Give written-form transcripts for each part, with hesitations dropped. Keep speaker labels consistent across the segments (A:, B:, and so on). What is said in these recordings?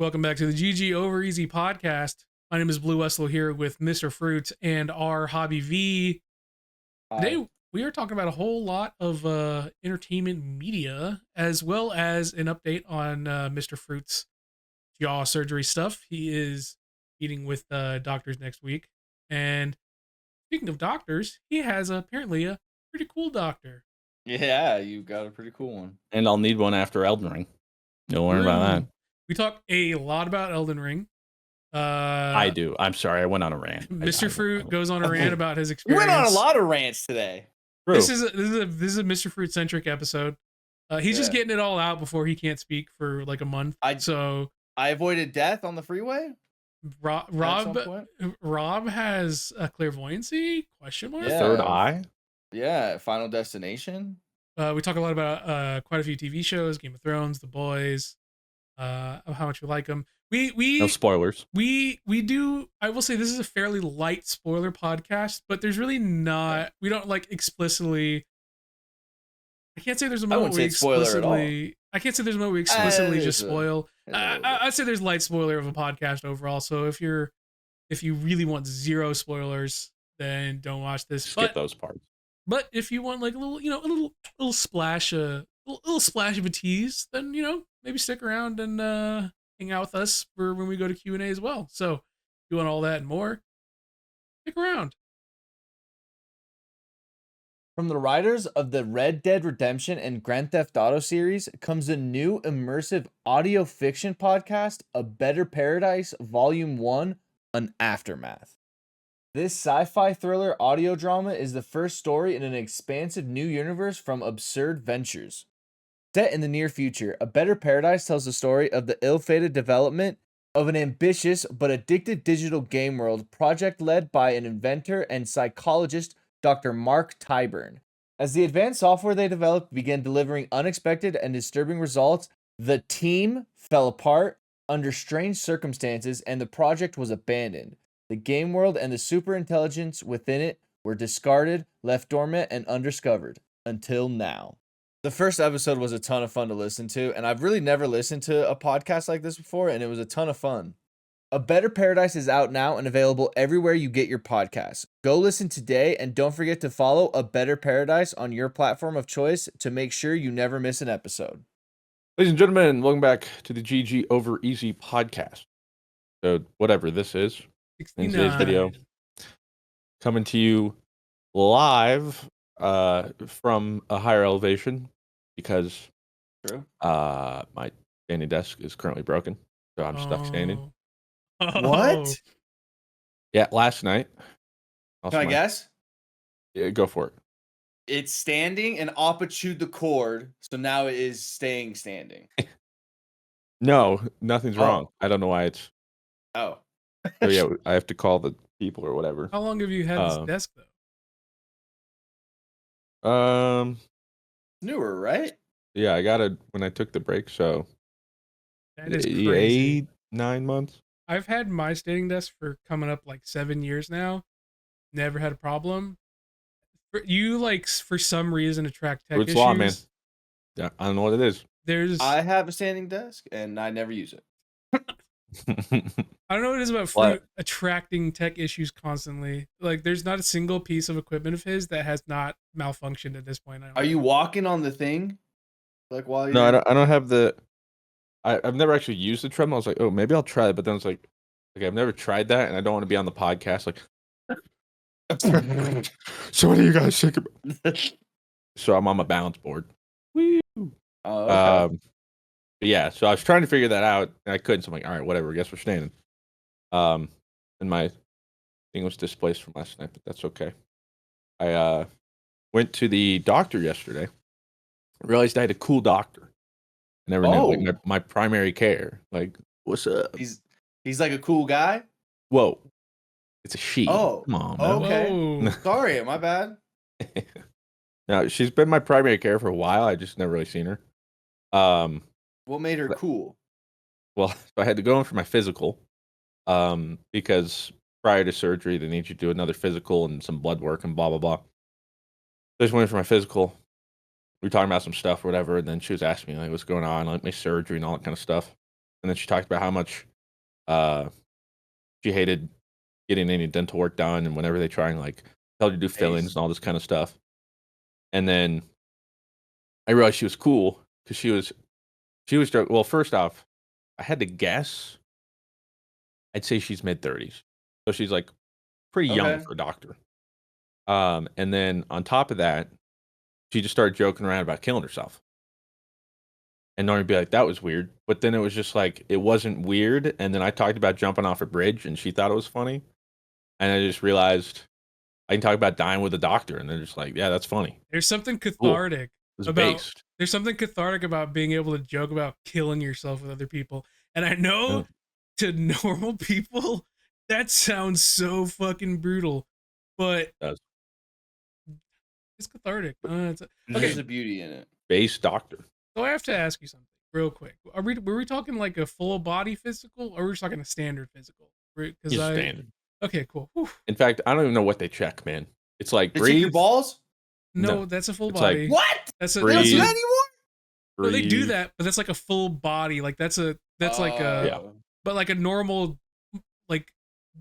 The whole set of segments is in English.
A: Welcome back to the GG Over Easy podcast. My name is BlueWestlo here with Mr. Fruits and our hobby V. Today we are talking about a whole lot of entertainment media, as well as an update on Mr. Fruits' jaw surgery stuff. He is meeting with doctors next week. And speaking of doctors, he has apparently a pretty cool doctor.
B: Yeah, you got a pretty cool one.
C: And I'll need one after Elden Ring. You'll learn about that.
A: We talked a lot about Elden Ring.
C: I do. I'm sorry. I went on a rant.
A: Mr. Fruit goes on a rant about his experience.
B: We went on a lot of rants today.
C: True.
A: This is a Mr. Fruit centric episode. He's just getting it all out before he can't speak for like a month. I
B: avoided death on the freeway.
A: Rob has a clairvoyancy ?
B: Yeah.
C: Third eye.
B: Yeah, Final Destination.
A: We talk a lot about quite a few TV shows, Game of Thrones, The Boys, how much we like them. We
C: no spoilers.
A: We do. I will say this is a fairly light spoiler podcast, but there's really not. We don't like explicitly. I can't say there's a moment we explicitly. I can't say there's a moment we explicitly just spoil. I'd say there's light spoiler of a podcast overall. So if you really want zero spoilers, then don't watch this.
C: Skip those parts.
A: But if you want like a little, a little splash, little splash of a tease, then maybe stick around and hang out with us for when we go to Q&A as well. So if you want all that and more, stick around.
B: From the writers of the Red Dead Redemption and Grand Theft Auto series comes a new immersive audio fiction podcast, A Better Paradise Volume 1, An Aftermath. This sci-fi thriller audio drama is the first story in an expansive new universe from Absurd Ventures. Set in the near future, A Better Paradise tells the story of the ill-fated development of an ambitious but addicted digital game world project led by an inventor and psychologist, Dr. Mark Tyburn. As the advanced software they developed began delivering unexpected and disturbing results, the team fell apart under strange circumstances and the project was abandoned. The game world and the superintelligence within it were discarded, left dormant, and undiscovered until now. The first episode was a ton of fun to listen to, and I've really never listened to a podcast like this before, and it was a ton of fun. A Better Paradise is out now and available everywhere you get your podcasts. Go listen today, and don't forget to follow A Better Paradise on your platform of choice to make sure you never miss an episode.
C: Ladies and gentlemen, welcome back to the GG Over Easy podcast. So whatever this is,
A: 69.
C: in today's video, coming to you live from a higher elevation because my standing desk is currently broken, so I'm stuck standing.
B: What?
C: Yeah, last night.
B: Can I guess?
C: Yeah, go for it.
B: It's standing and Appa chewed the cord, so now it is staying standing.
C: No, nothing's wrong. I don't know why it's...
B: Oh.
C: So yeah, I have to call the people or whatever.
A: How long have you had this desk
C: though?
B: Newer, right?
C: Yeah, I got it when I took the break, so
A: that is crazy.
C: 8-9 months.
A: I've had my standing desk for coming up like 7 years now. Never had a problem. You for some reson attract tech issues.
C: Law, man. Yeah, I don't know what it is.
B: I have a standing desk and I never use it.
A: I don't know what it is about Fruit attracting tech issues constantly. Like, there's not a single piece of equipment of his that has not malfunctioned at this point.
B: Are you walking on the thing? Like while you're...
C: No, I don't have the... I've never actually used the treadmill. I was like, oh, maybe I'll try it. But then it's like, I've never tried that, and I don't want to be on the podcast. Like, so what are you guys think about? So I'm on my balance board. Woo!
B: Oh, okay.
C: Yeah, so I was trying to figure that out, and I couldn't. So I'm like, all right, whatever. I guess we're standing. And my thing was displaced from last night, but that's okay. I went to the doctor yesterday. I realized I had a cool doctor. I never knew, like, my primary care. Like, what's up?
B: He's like a cool guy?
C: Whoa. It's a she.
B: Oh.
C: Come on,
B: man. Okay. Sorry, my bad.
C: No, she's been my primary care for a while. I just never really seen her.
B: What made her cool?
C: Well, so I had to go in for my physical. Because prior to surgery, they need you to do another physical and some blood work and blah, blah, blah. So I just went in for my physical. We were talking about some stuff or whatever, and then she was asking me, like, what's going on, like my surgery and all that kind of stuff. and then she talked about how much she hated getting any dental work done, and whenever they try and like tell her to do fillings and all this kind of stuff. And then I realized she was cool because she was well. First off, I had to guess. I'd say she's mid-30s, so she's like pretty young for a doctor. And then on top of that, she just started joking around about killing herself. And Norman would be like, that was weird. But then it was just like, it wasn't weird. And then I talked about jumping off a bridge and she thought it was funny. And I just realized I can talk about dying with a doctor. And they're just like, yeah, that's funny.
A: There's something cathartic about
C: based.
A: There's something cathartic about being able to joke about killing yourself with other people. And I know to normal people, that sounds so fucking brutal. But it's cathartic.
D: There's a beauty in it.
C: Base doctor.
A: So I have to ask you something real quick. Were we talking like a full body physical, or were we just talking a standard physical?
C: Standard.
A: Okay, cool. Whew.
C: In fact, I don't even know what they check, man. It's like
D: They check your balls?
A: No, that's a full body.
D: Like, what?
A: That's
D: they don't do that anymore?
A: No, they do that, but that's like a full body. Like that's like a but like a normal like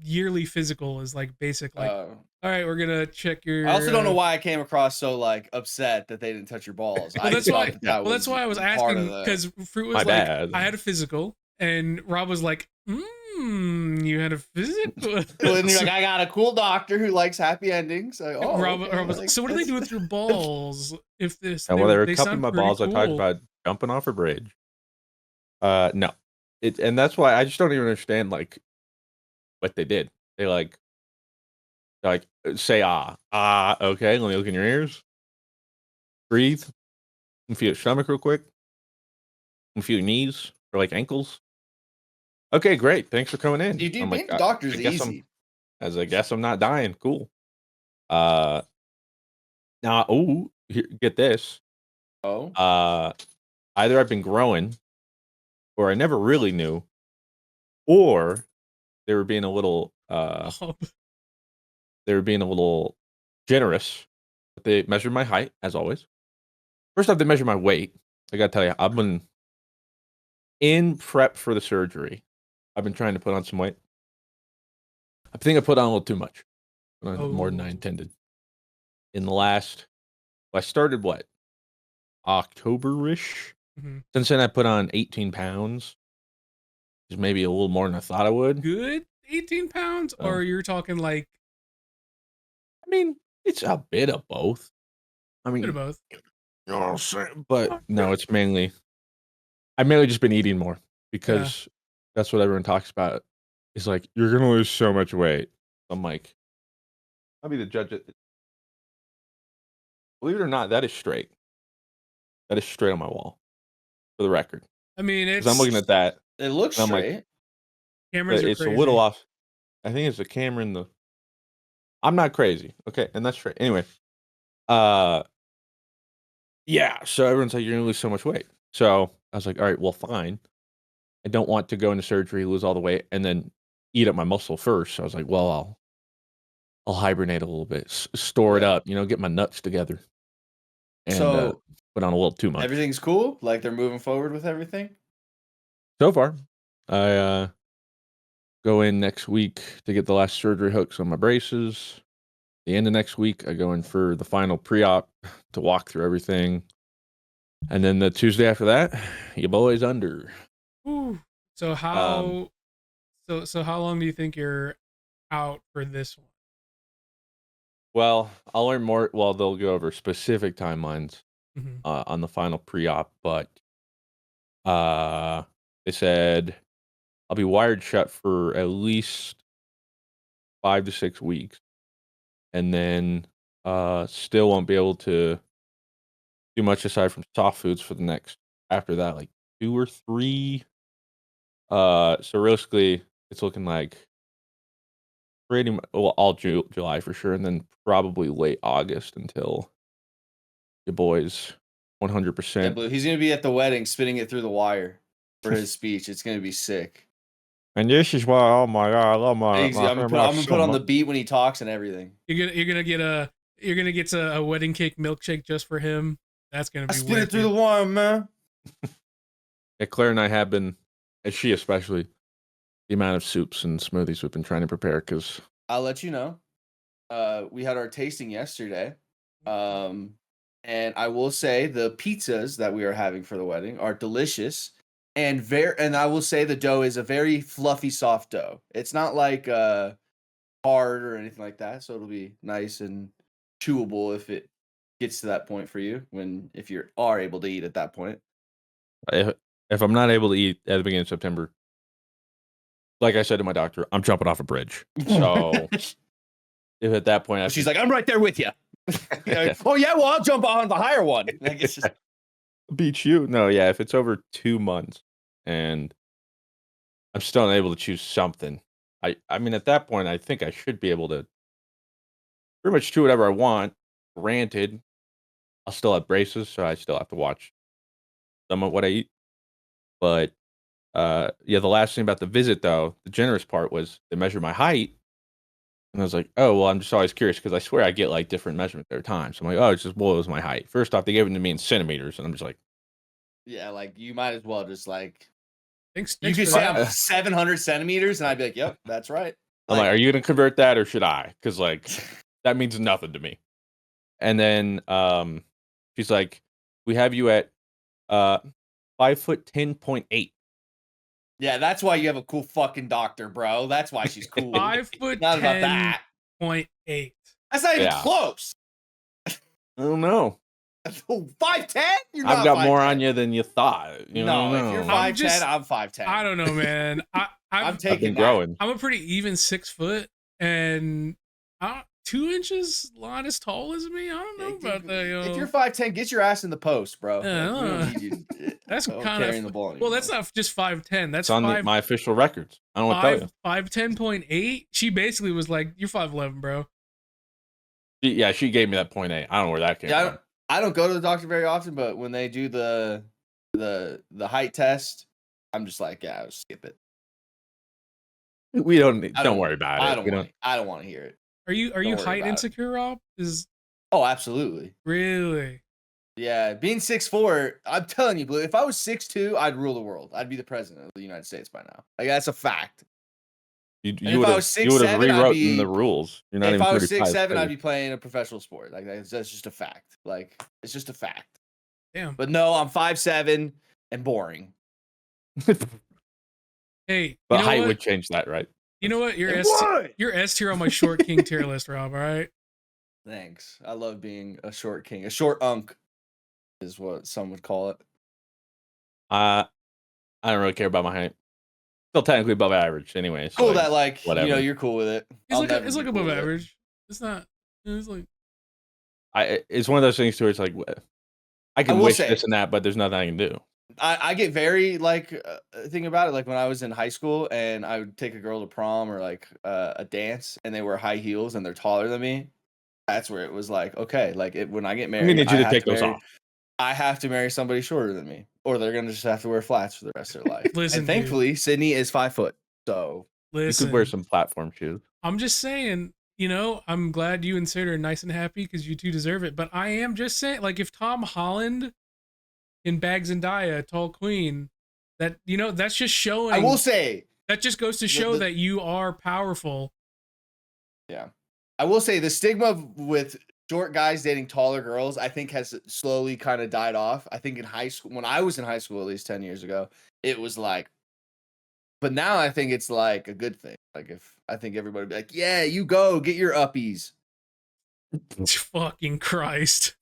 A: yearly physical is like basic like all right, we're gonna check your.
D: I also don't know why I came across so like upset that they didn't touch your balls.
A: Well, that's why. That's why I was asking, because Fruit was like, I had a physical, and Rob was like, you had a physical.
D: And you're like, I got a cool doctor who likes happy endings. Like,
A: Rob was like, so what do they do with your balls? If this,
C: well, they were cupping my balls. Cool. I talked about jumping off a bridge. No, and that's why I just don't even understand like what they did. They like say okay, let me look in your ears, breathe, and feel your stomach real quick, and feel your knees or like ankles. Okay, great, thanks for coming in.
D: You do being the doctor's easy.
C: I guess I'm not dying. Cool. Now get this. Either I've been growing, or I never really knew, or they were being a little they were being a little generous. But they measured my height, as always. First off, they measured my weight. I gotta tell you, I've been in prep for the surgery. I've been trying to put on some weight. I think I put on a little too much. More than I intended. In the last, I started what? October-ish?
A: Mm-hmm.
C: Since then, I put on 18 pounds. Which is maybe a little more than I thought I would.
A: Good 18 pounds? Or you're talking like...
C: I mean, it's a bit of both. I mean,
A: a bit of both.
C: You know what I'm saying? But no, it's mainly... I've mainly just been eating more. Because that's what everyone talks about. It's like, you're going to lose so much weight. I'm like, I'll be the judge. Believe it or not, that is straight. That is straight on my wall. For the record.
A: I mean, it's...
C: I'm looking at that.
D: It looks straight.
A: Like, cameras are
C: it's
A: crazy.
C: A little off. I think it's the camera in the... I'm not crazy. Okay, and that's straight. Anyway. Yeah, so everyone's like, you're going to lose so much weight. So I was like, all right, well, fine. I don't want to go into surgery, lose all the weight, and then eat up my muscle first. So I was like, well, I'll hibernate a little bit, store it up, get my nuts together, and put on a little too much.
D: Everything's cool? Like they're moving forward with everything?
C: So far, I go in next week to get the last surgery hooks on my braces. The end of next week, I go in for the final pre-op to walk through everything. And then the Tuesday after that, your boy's under.
A: Ooh. So how so how long do you think you're out for this one?
C: Well, I'll learn more. Well, they'll go over specific timelines on the final pre-op, but they said I'll be wired shut for at least 5 to 6 weeks, and then still won't be able to do much aside from soft foods for the next after that, like 2 or 3. So realistically, it's looking like pretty much all July for sure, and then probably late August until your boy's 100%.
D: Yeah, Blue. He's gonna be at the wedding, spinning it through the wire for his speech. It's gonna be sick.
C: And this is why, oh my god, I love my.
D: I'm gonna put on the beat when he talks and everything.
A: You're gonna get a wedding cake milkshake just for him. That's gonna be.
D: I spin it through the wire, man.
C: Yeah, Claire and I have been and she especially, the amount of soups and smoothies we've been trying to prepare. Because
D: I'll let you know. We had our tasting yesterday. And I will say the pizzas that we are having for the wedding are delicious and I will say the dough is a very fluffy, soft dough. It's not like hard or anything like that. So it'll be nice and chewable if it gets to that point for you if you are able to eat at that point.
C: if I'm not able to eat at the beginning of September, like I said to my doctor, I'm jumping off a bridge. So if at that point
D: she's like, I'm right there with you. Like, oh yeah, well I'll jump on the higher one. Like, it's just
C: beat you. No, yeah. If it's over 2 months and I'm still unable to choose something, I mean, at that point, I think I should be able to pretty much do whatever I want. Granted, I'll still have braces, so I still have to watch some of what I eat. But yeah, the last thing about the visit, though, the generous part was they measured my height. And I was like, oh, well, I'm just always curious because I swear I get like different measurements every time. So I'm like, oh, it was my height. First off, they gave it to me in centimeters. And I'm just like,
D: yeah, like you might as well just like,
A: Thanks
D: you could
A: for
D: say
A: that.
D: I'm 700 centimeters and I'd be like, yep, that's right.
C: I'm like, are you going to convert that or should I? Because like, that means nothing to me. And then she's like, we have you at 5'10.8".
D: Yeah, that's why you have a cool fucking doctor, bro. That's why she's cool.
A: 5'10.8".
D: Not about that. That's not even
C: Yeah.
D: close.
C: I don't know.
D: 5'10"? You're
C: I've
D: not
C: got more
D: 5'10".
C: on you than you thought. You
D: No,
C: know?
D: if you're
A: I'm
D: 5'10",
A: just-
D: I'm 5'10".
A: I don't know, man.
D: I'm
C: I've
D: taking
C: been
D: that.
C: growing.
A: I'm a pretty even 6 foot, and 2 inches not as tall as me. I don't know about that, yo.
D: If you're 5'10", get your ass in the post, bro.
A: Yeah,
D: Like, we don't need you.
A: That's kind
D: carrying
A: of
D: the ball
A: well.
D: anymore.
A: That's not just 5'10". That's
C: It's on my official records. I don't want to tell you.
A: 5'10.8". She basically was like, "You're 5'11", bro."
C: Yeah, she gave me that 0.8. I don't know where that came from.
D: I don't go to the doctor very often, but when they do the height test, I'm just like, yeah, I'll skip it.
C: We don't worry about it.
D: I don't want to hear it.
A: Are you
D: worry
A: height
D: about it.
A: insecure, Rob?
D: Oh, absolutely.
A: Really?
D: Yeah, being 6'4", I'm telling you, Blue, if I was 6'2", I'd rule the world. I'd be the president of the United States by now. Like, that's a fact.
C: You
D: if I was 6'7",
C: rewritten the rules. You're not
D: if
C: even
D: I was
C: 35,
D: 6'7", I'd be playing a professional sport. Like, that's just a fact. Like, it's just a fact.
A: Damn.
D: But no, I'm 5'7" and boring.
A: Hey,
C: but height would change that, right?
A: You know what? You're S tier on my short king tier list, Rob. All right.
D: Thanks. I love being a short king. A short unk is what some would call it.
C: I don't really care about my height. Still technically above average, anyway. So
D: Cool that like
C: whatever.
D: you know you're cool with it.
A: It's like above average. It's not. It's like
C: it's one of those things too. Where it's like I can wish this and that, but there's nothing I can do.
D: I get very like thinking about it. Like when I was in high school and I would take a girl to prom or like a dance, and they wear high heels and they're taller than me. That's where it was like, okay, like when I get married,
C: I need you to take those off.
D: I have to marry somebody shorter than me, or they're gonna just have to wear flats for the rest of their life.
A: Listen,
D: and thankfully, Sydney is 5 foot, so
C: you could wear some platform shoes.
A: I'm just saying, you know, I'm glad you and Sid are nice and happy because you two deserve it. But I am just saying, like, if Tom Holland in Bags and Daya, Tall Queen, that, you know, that's just showing.
D: I will say
A: that just goes to show that you are powerful.
D: Yeah, I will say the stigma with short guys dating taller girls, I think, has slowly kind of died off. I think in high school, when I was in high school, at least 10 years ago, it was like, but now I think it's like a good thing. Like I think everybody would be like, yeah, you go get your uppies.
A: Fucking Christ.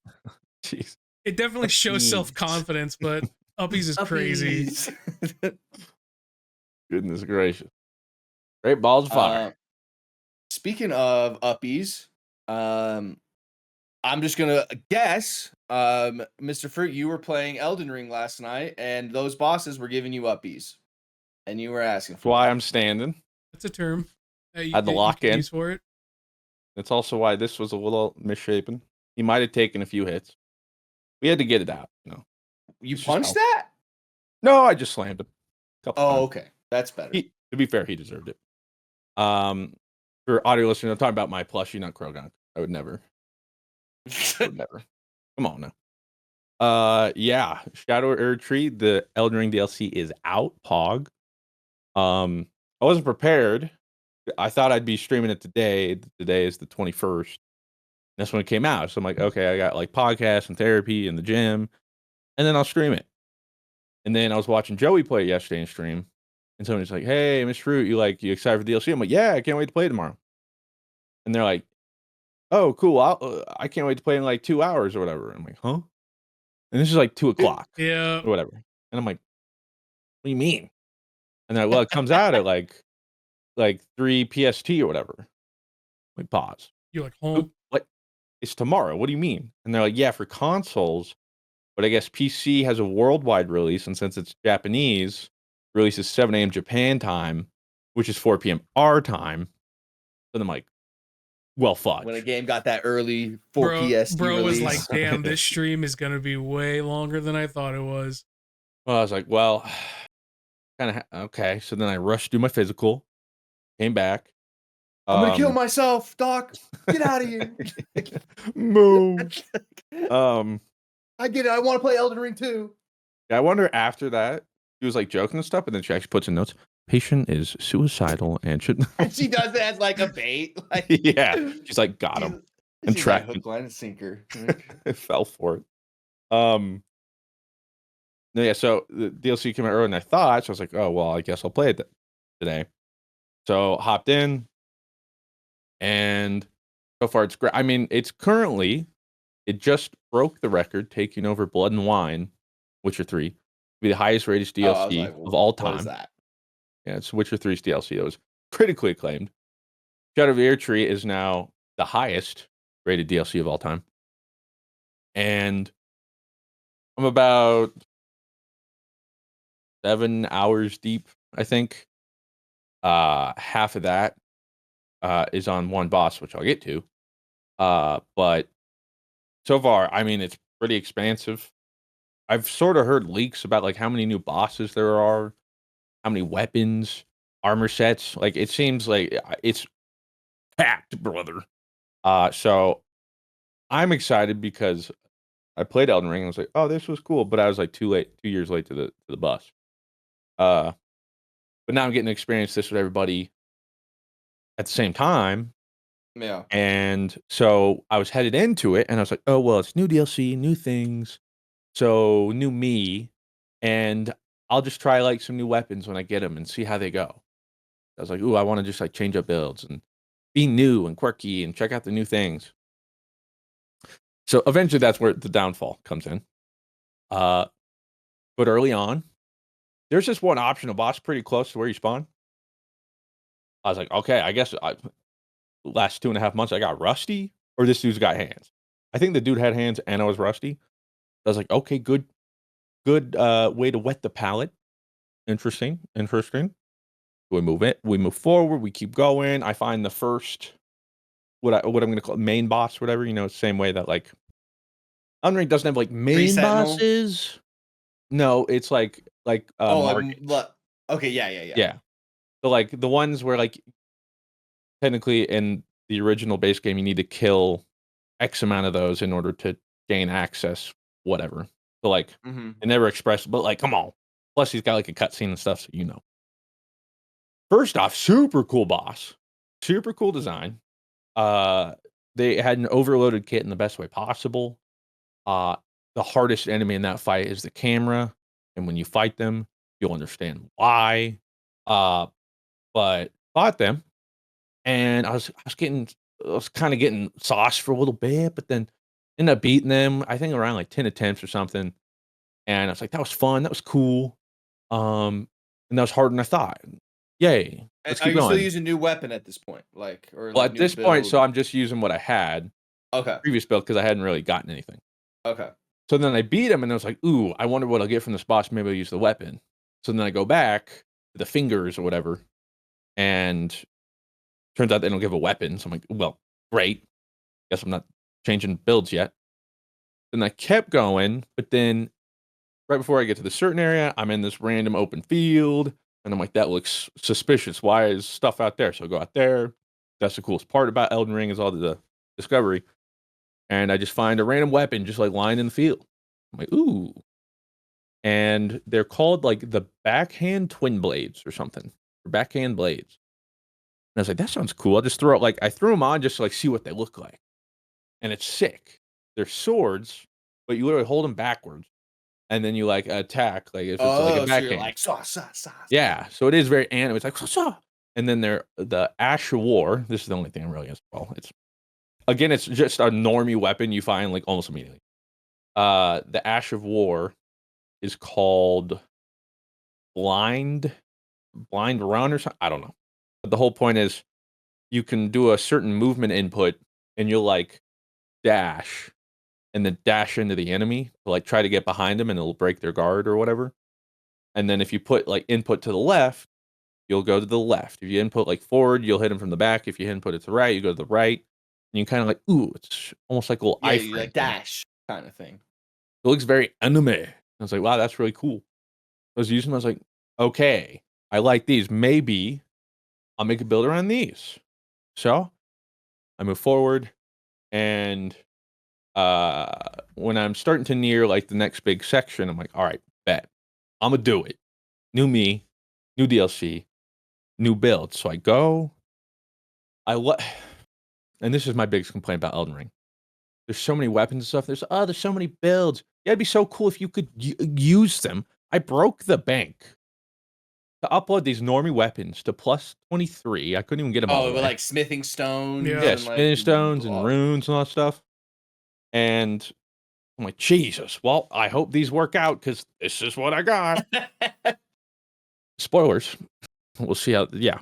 C: Jeez.
A: It definitely shows self-confidence, but uppies is crazy.
C: Goodness gracious. Great balls of fire.
D: Speaking of uppies, I'm just gonna guess, Mr. Fruit, you were playing Elden Ring last night, and those bosses were giving you uppies, and you were asking for.
C: That's why I'm standing.
A: That's a term.
C: Had the lock in.
A: Use for it.
C: That's also why this was a little misshapen. He might have taken a few hits. We had to get it out. You know.
D: You punched that?
C: No, I just slammed him.
D: Oh, okay, that's better.
C: To be fair, he deserved it. For audio listeners, I'm talking about my plushie, not Krogan. I would never. Never. Come on now. Yeah. Shadow Erdtree, the Elden Ring DLC is out. Pog. I wasn't prepared. I thought I'd be streaming it today. Today is the 21st. That's when it came out. So I'm like, okay, I got like podcasts and therapy and the gym, and then I'll stream it. And then I was watching Joey play it yesterday in stream, and somebody's like, "Hey, Miss Fruit, you excited for DLC?" I'm like, "Yeah, I can't wait to play tomorrow." And they're like, "Oh, cool. I can't wait to play in like 2 hours or whatever." I'm like, "Huh?" And this is like 2 o'clock
A: Yeah.
C: or whatever. And I'm like, "What do you mean?" And they're like, "Well, it comes out at like 3 PST or whatever." Like, pause.
A: You're like, home.
C: What? It's tomorrow. What do you mean? And they're like, "Yeah, for consoles, but I guess PC has a worldwide release, and since it's Japanese, release is 7 a.m. Japan time, which is 4 p.m. our time." And I'm like, well,
D: When a
C: fudge.
D: game got that early 4 PST
A: Bro was like,
D: release.
A: damn, this stream is gonna be way longer than I thought it was.
C: Well, I was like, well, kind of okay. So then I rushed through my physical, came back.
D: I'm gonna kill myself, Doc. Get out of here.
C: Move.
D: I get it. I want to play Elden Ring too.
C: I wonder after that, she was like joking and stuff, and then she actually puts in notes. Patient is suicidal and should.
D: And she does it as like a bait. Like,
C: yeah, she's like got him and
D: she's like
C: tracked
D: hook, line, and sinker.
C: it. Fell for it. No, yeah. So the DLC came out earlier than I thought, so I was like, oh well, I guess I'll play it today. So hopped in, and so far it's great. I mean, it's currently. It just broke the record, taking over Blood and Wine, Witcher 3, to be the highest rated
D: Oh, I was
C: DLC
D: like,
C: of all time.
D: What is that?
C: Yeah, it's Witcher 3's DLC. It was critically acclaimed. Shadow of the Erdtree is now the highest rated DLC of all time. And I'm about 7 hours deep, I think. Half of that is on one boss, which I'll get to. But so far, I mean, it's pretty expansive. I've sort of heard leaks about like how many new bosses there are, how many weapons, armor sets. Like it seems like it's packed, brother. So I'm excited because I played Elden Ring and was like, oh, this was cool, but I was like 2 years late to the bus. But now I'm getting to experience this with everybody at the same time.
D: Yeah.
C: And so I was headed into it, and I was like, oh well, it's new DLC, new things, so new me, and I'll just try like some new weapons when I get them and see how they go. I was like, ooh, I want to just like change up builds and be new and quirky and check out the new things. So eventually that's where the downfall comes in. But early on, there's this one optional boss pretty close to where you spawn. I was like, okay, I guess last 2.5 months I got rusty, or this dude's got hands. I think the dude had hands and I was rusty. I was like, okay, good way to wet the palate. Interesting. We move forward, we keep going. I find the first what I'm gonna call main boss, whatever, same way that like Elden Ring doesn't have like main
D: Sentinel?
C: bosses. No, it's like markets.
D: Okay, yeah.
C: Yeah. So like the ones where like technically in the original base game you need to kill X amount of those in order to gain access, whatever. So like it never expressed, but like come on. Plus he's got like a cutscene and stuff, so. First off, super cool boss. Super cool design. They had an overloaded kit in the best way possible. The hardest enemy in that fight is the camera, and when you fight them, you'll understand why. But fought them, and I was kind of getting sauced for a little bit, but then ended up beating them. I think around like 10 attempts or something, and I was like, that was fun, that was cool, and that was harder than I thought. Yay! Let's
D: Are
C: keep
D: you still
C: going.
D: using new weapon at this point? Like, or
C: Well,
D: like
C: at
D: new
C: this point,
D: build?
C: so I'm just using what I had
D: Okay.
C: previous build because I hadn't really gotten anything.
D: Okay.
C: So then I beat him, and I was like, "Ooh, I wonder what I'll get from this boss. Maybe I'll use the weapon." So then I go back to the fingers or whatever, and turns out they don't give a weapon. So I'm like, "Well, great. Guess I'm not changing builds yet." Then I kept going, but then right before I get to the certain area, I'm in this random open field, and I'm like, "That looks suspicious. Why is stuff out there?" So I go out there. That's the coolest part about Elden Ring is all the discovery. And I just find a random weapon just like lying in the field. I'm like, ooh. And they're called like the backhand twin blades or something. for backhand blades. And I was like, that sounds cool. I'll just throw it like I threw them on just to like see what they look like. And it's sick. They're swords, but you literally hold them backwards. And then you like attack, like if it's like a
D: Oh, so you're
C: backhand.
D: like saw, saw, saw.
C: Yeah. So it is very anime. It's like saw. And then the Ash of War. This is the only thing I'm really against. Well, it's just a normie weapon you find like almost immediately. The Ash of War is called blind run or something. I don't know. But the whole point is you can do a certain movement input and you'll like dash and then dash into the enemy to like try to get behind them and it'll break their guard or whatever. And then if you put like input to the left, you'll go to the left. If you input like forward, you'll hit them from the back. If you input it to the right, you go to the right. And you kind of like, ooh, it's almost like a little
D: Yeah,
C: iframe
D: you like
C: thing.
D: dash kind of thing.
C: It looks very anime. I was like, wow, that's really cool. I was using them. I was like, okay, I like these. Maybe I'll make a build around these. So I move forward, and when I'm starting to near like the next big section, I'm like, all right, bet. I'm gonna do it. New me, new DLC, new build. So I go. And this is my biggest complaint about Elden Ring. There's so many weapons and stuff. There's so many builds. Yeah, it'd be so cool if you could use them. I broke the bank to upload these normie weapons to plus 23. I couldn't even get them all
D: Oh,
C: the
D: with
C: way.
D: like smithing stones.
A: Yeah.
C: Yeah,
D: and
C: spinning
D: like
C: stones and runes and all that stuff. And I'm like, Jesus. Well, I hope these work out because this is what I got. Spoilers. We'll see how. Yeah.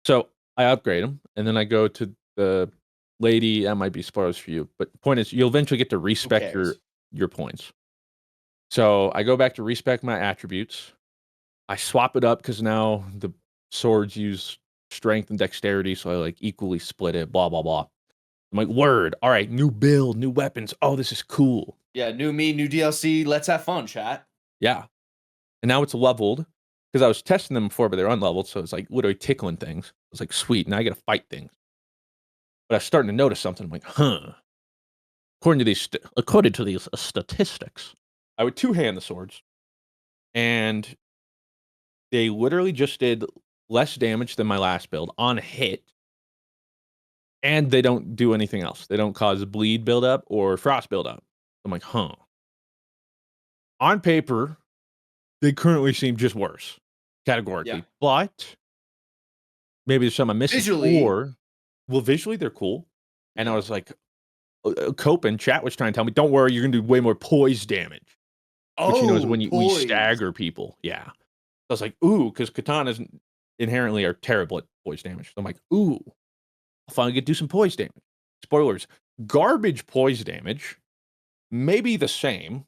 C: So I upgrade them, and then I go to the lady. That might be spoilers for you, but the point is, you'll eventually get to respec your points. So I go back to respec my attributes. I swap it up because now the swords use strength and dexterity, so I like equally split it. Blah blah blah. I'm like, word. All right, new build, new weapons. Oh, this is cool.
D: Yeah, new me, new DLC. Let's have fun, chat.
C: Yeah. And now it's leveled because I was testing them before, but they're unleveled. So it's like literally tickling things. I was like, sweet. Now I got to fight things. But I was starting to notice something. I'm like, huh. According to these statistics, I would two-hand the swords, and they literally just did less damage than my last build on hit. And they don't do anything else. They don't cause bleed buildup or frost buildup. I'm like, huh. On paper, they currently seem just worse, categorically.
D: Yeah.
C: But maybe there's something I'm missing.
D: Visually.
C: Or, well, visually, they're cool. And I
D: Yeah.
C: was like, Cope in chat was trying to tell me, don't worry, you're going to do way more poise damage. Which, is when we
D: poise.
C: stagger people. Yeah. I was like, ooh, because katanas inherently are terrible at poise damage. So I'm like, ooh, I'll finally get to do some poise damage. Spoilers, garbage poise damage may be the same.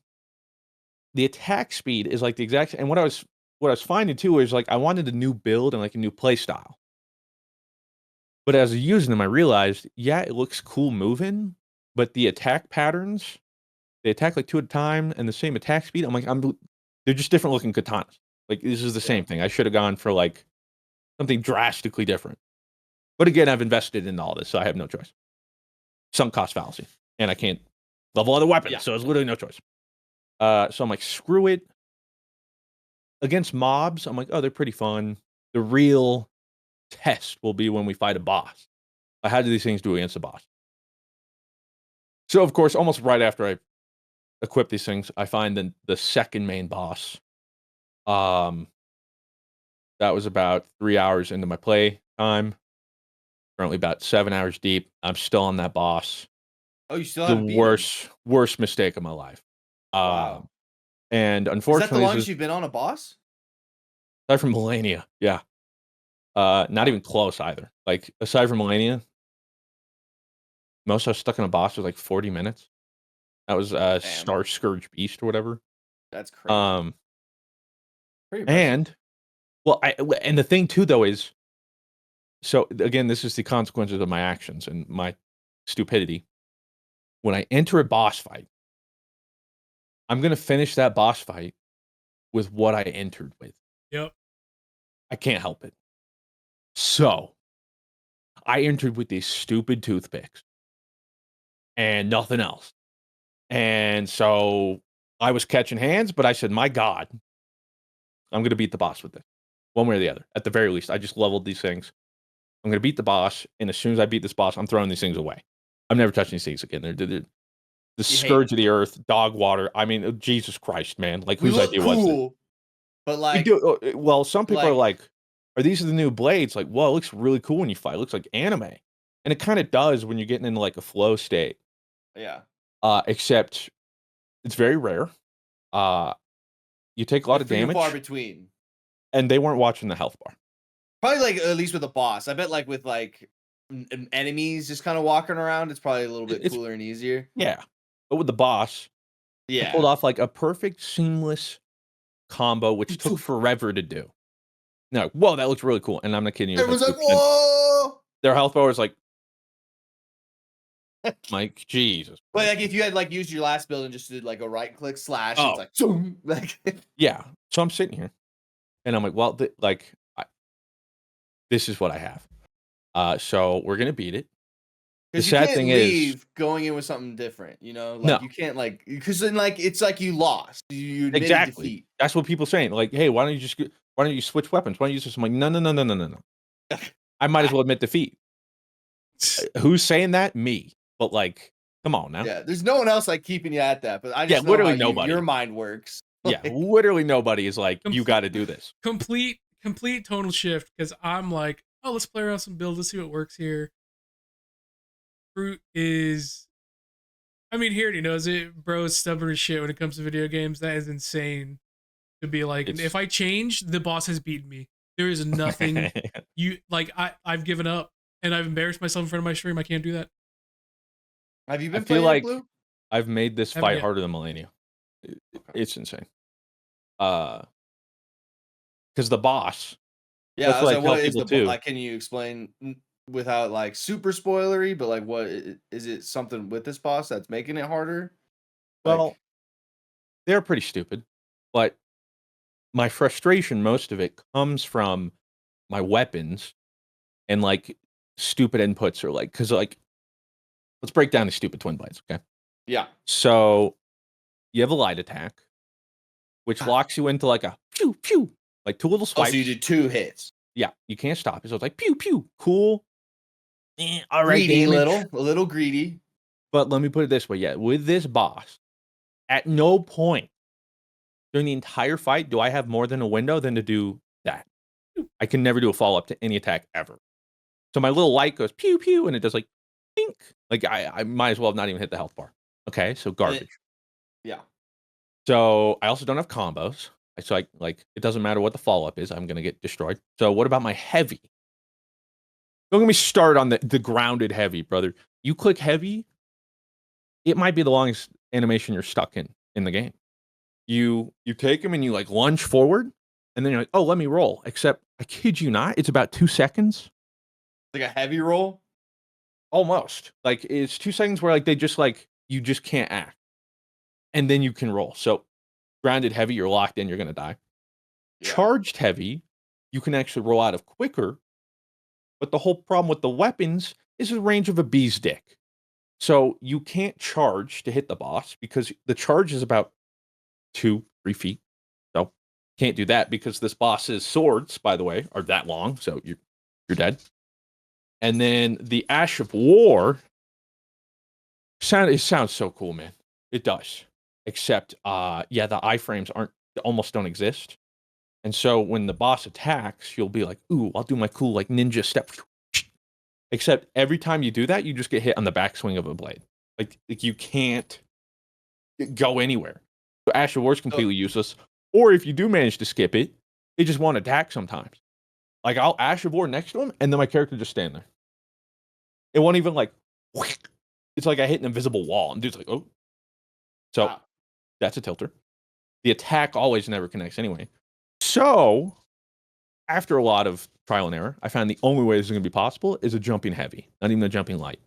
C: The attack speed is like the exact same. And what I was finding too is like I wanted a new build and like a new play style. But as I was using them, I realized, yeah, it looks cool moving, but the attack patterns, they attack like two at a time and the same attack speed. I'm like, they're just different looking katanas. Like this is the same thing. I should have gone for like something drastically different. But again, I've invested in all this, so I have no choice. Sunk cost fallacy, and I can't level other weapons, so it's literally no choice. So I'm like, screw it. Against mobs, I'm like, oh, they're pretty fun. The real test will be when we fight a boss. How do these things do against a boss? So, of course, almost right after I equip these things, I find the second main boss. That was about 3 hours into my play time. Currently about 7 hours deep. I'm still on that boss.
D: Oh, you still haven't
C: The
D: beat him?
C: worst mistake of my life.
D: Wow.
C: And
D: Is that
C: unfortunately,
D: the longest you've been on a boss?
C: aside from Millennia, yeah. Not even close either. Like aside from Millennia, most I was stuck in a boss was like 40 minutes. That was Star Scourge Beast or whatever.
D: That's crazy. Pretty impressive.
C: And well, and the thing too though is, so again, this is the consequences of my actions and my stupidity. When I enter a boss fight, I'm gonna finish that boss fight with what I entered with.
A: Yep.
C: I can't help it. So I entered with these stupid toothpicks and nothing else. And so I was catching hands, but I said, my God, I'm going to beat the boss with this. one way or the other. At the very least, I just leveled these things. I'm going to beat the boss, and as soon as I beat this boss, I'm throwing these things away. I'm never touching these things again. They're the scourge of the earth, dog water. I mean, Jesus Christ, man! Like,
D: We
C: whose
D: look
C: idea was it?
D: cool, but like,
C: Well, some people are
D: like-
C: like, "Are these the new blades?" Like, well, it looks really cool when you fight. It looks like anime, and it kind of does when you're getting into like a flow state.
D: yeah,
C: Except it's very rare. You take a lot of
D: few
C: damage,
D: far between.
C: and they weren't watching the health bar.
D: Probably like at least with a boss. I bet like with like enemies just kind of walking around, it's probably a little bit cooler and easier.
C: Yeah, but with the boss, I pulled off like a perfect seamless combo, which took forever to do. No, whoa, that looks really cool, and I'm not kidding you.
D: Everyone's like, whoa!
C: Their health bar was like, Jesus.
D: But like if you had like used your last build and just did like a right click slash,
C: Oh.
D: it's like, zoom, like
C: Yeah. So I'm sitting here, and I'm like, well, this is what I have. So we're gonna beat it. The
D: because you
C: sad
D: can't
C: thing
D: leave
C: is,
D: going in with something different, you know? Like
C: No.
D: you can't like because then like it's like you lost. You admitted
C: exactly.
D: defeat.
C: That's what people saying. Like, hey, why don't you switch weapons? Why don't you use this? I'm like, no. I might as well admit defeat. Who's saying that? Me. But like, come on now.
D: Yeah, there's no one else like keeping you at that, but I just know
C: literally
D: how
C: nobody.
D: your mind works.
C: Yeah, literally nobody is like, you got to do this.
A: Complete tonal shift because I'm like, oh, let's play around some builds. Let's see what works here. Fruit is, I mean, he already knows it. Bro is stubborn as shit when it comes to video games. That is insane to be like, if I change, the boss has beaten me. There is nothing I've given up and I've embarrassed myself in front of my stream. I can't do that.
D: Have you been
C: I feel
D: playing
C: like
D: Blue?
C: I've made this
A: Haven't
C: fight
A: yet.
C: harder than Millennia. It's insane. Because the boss.
D: Yeah,
C: that's
D: I was
C: what I
D: like,
C: tell
D: what is
C: people
D: the
C: too.
D: like? Can you explain without like super spoilery? But like, what is it? Something with this boss that's making it harder?
C: Well,
D: Like,
C: they're pretty stupid, but my frustration, most of it, comes from my weapons and like stupid inputs, or like, because like, let's break down these stupid twin blades, okay?
D: yeah,
C: So you have a light attack, which locks you into like a pew pew, like two little
D: oh,
C: spikes.
D: so you do 2 hits.
C: Yeah, you can't stop it. So it's like pew pew, cool. All right,
D: Greedy,
C: damage.
D: a little greedy.
C: But let me put it this way: yeah, with this boss, at no point during the entire fight do I have more than a window than to do that. I can never do a follow up to any attack ever. So my little light goes pew pew, and it does like pink. Like I might as well have not even hit the health bar. Okay, so garbage.
D: Yeah.
C: So I also don't have combos. So like it doesn't matter what the follow up is, I'm gonna get destroyed. So what about my heavy? Don't get me started on the grounded heavy, brother. You click heavy, it might be the longest animation you're stuck in the game. You take him and you like lunge forward, and then you're like, oh, let me roll. Except I kid you not, it's about 2 seconds.
D: Like a heavy roll.
C: Almost. Like it's 2 seconds where like they just like you just can't act. And then you can roll. So grounded heavy, you're locked in, you're gonna die.
D: Yeah.
C: Charged heavy, you can actually roll out of quicker. But the whole problem with the weapons is the range of a bee's dick. So you can't charge to hit the boss because the charge is about 2-3 feet. So can't do that because this boss's swords, by the way, are that long. So you're dead. And then the Ash of War it sounds so cool, man. It does. Except the iframes almost don't exist. And so when the boss attacks, you'll be like, ooh, I'll do my cool like ninja step. Except every time you do that, you just get hit on the backswing of a blade. Like you can't go anywhere. So Ash of War is completely useless. Or if you do manage to skip it, it just won't attack sometimes. Like I'll Ash of War next to him, and then my character just stand there. It won't even like. It's like I hit an invisible wall, and dude's like, oh. So that's a tilter. The attack always never connects anyway. So after a lot of trial and error, I found the only way this is going to be possible is a jumping heavy, not even a jumping light.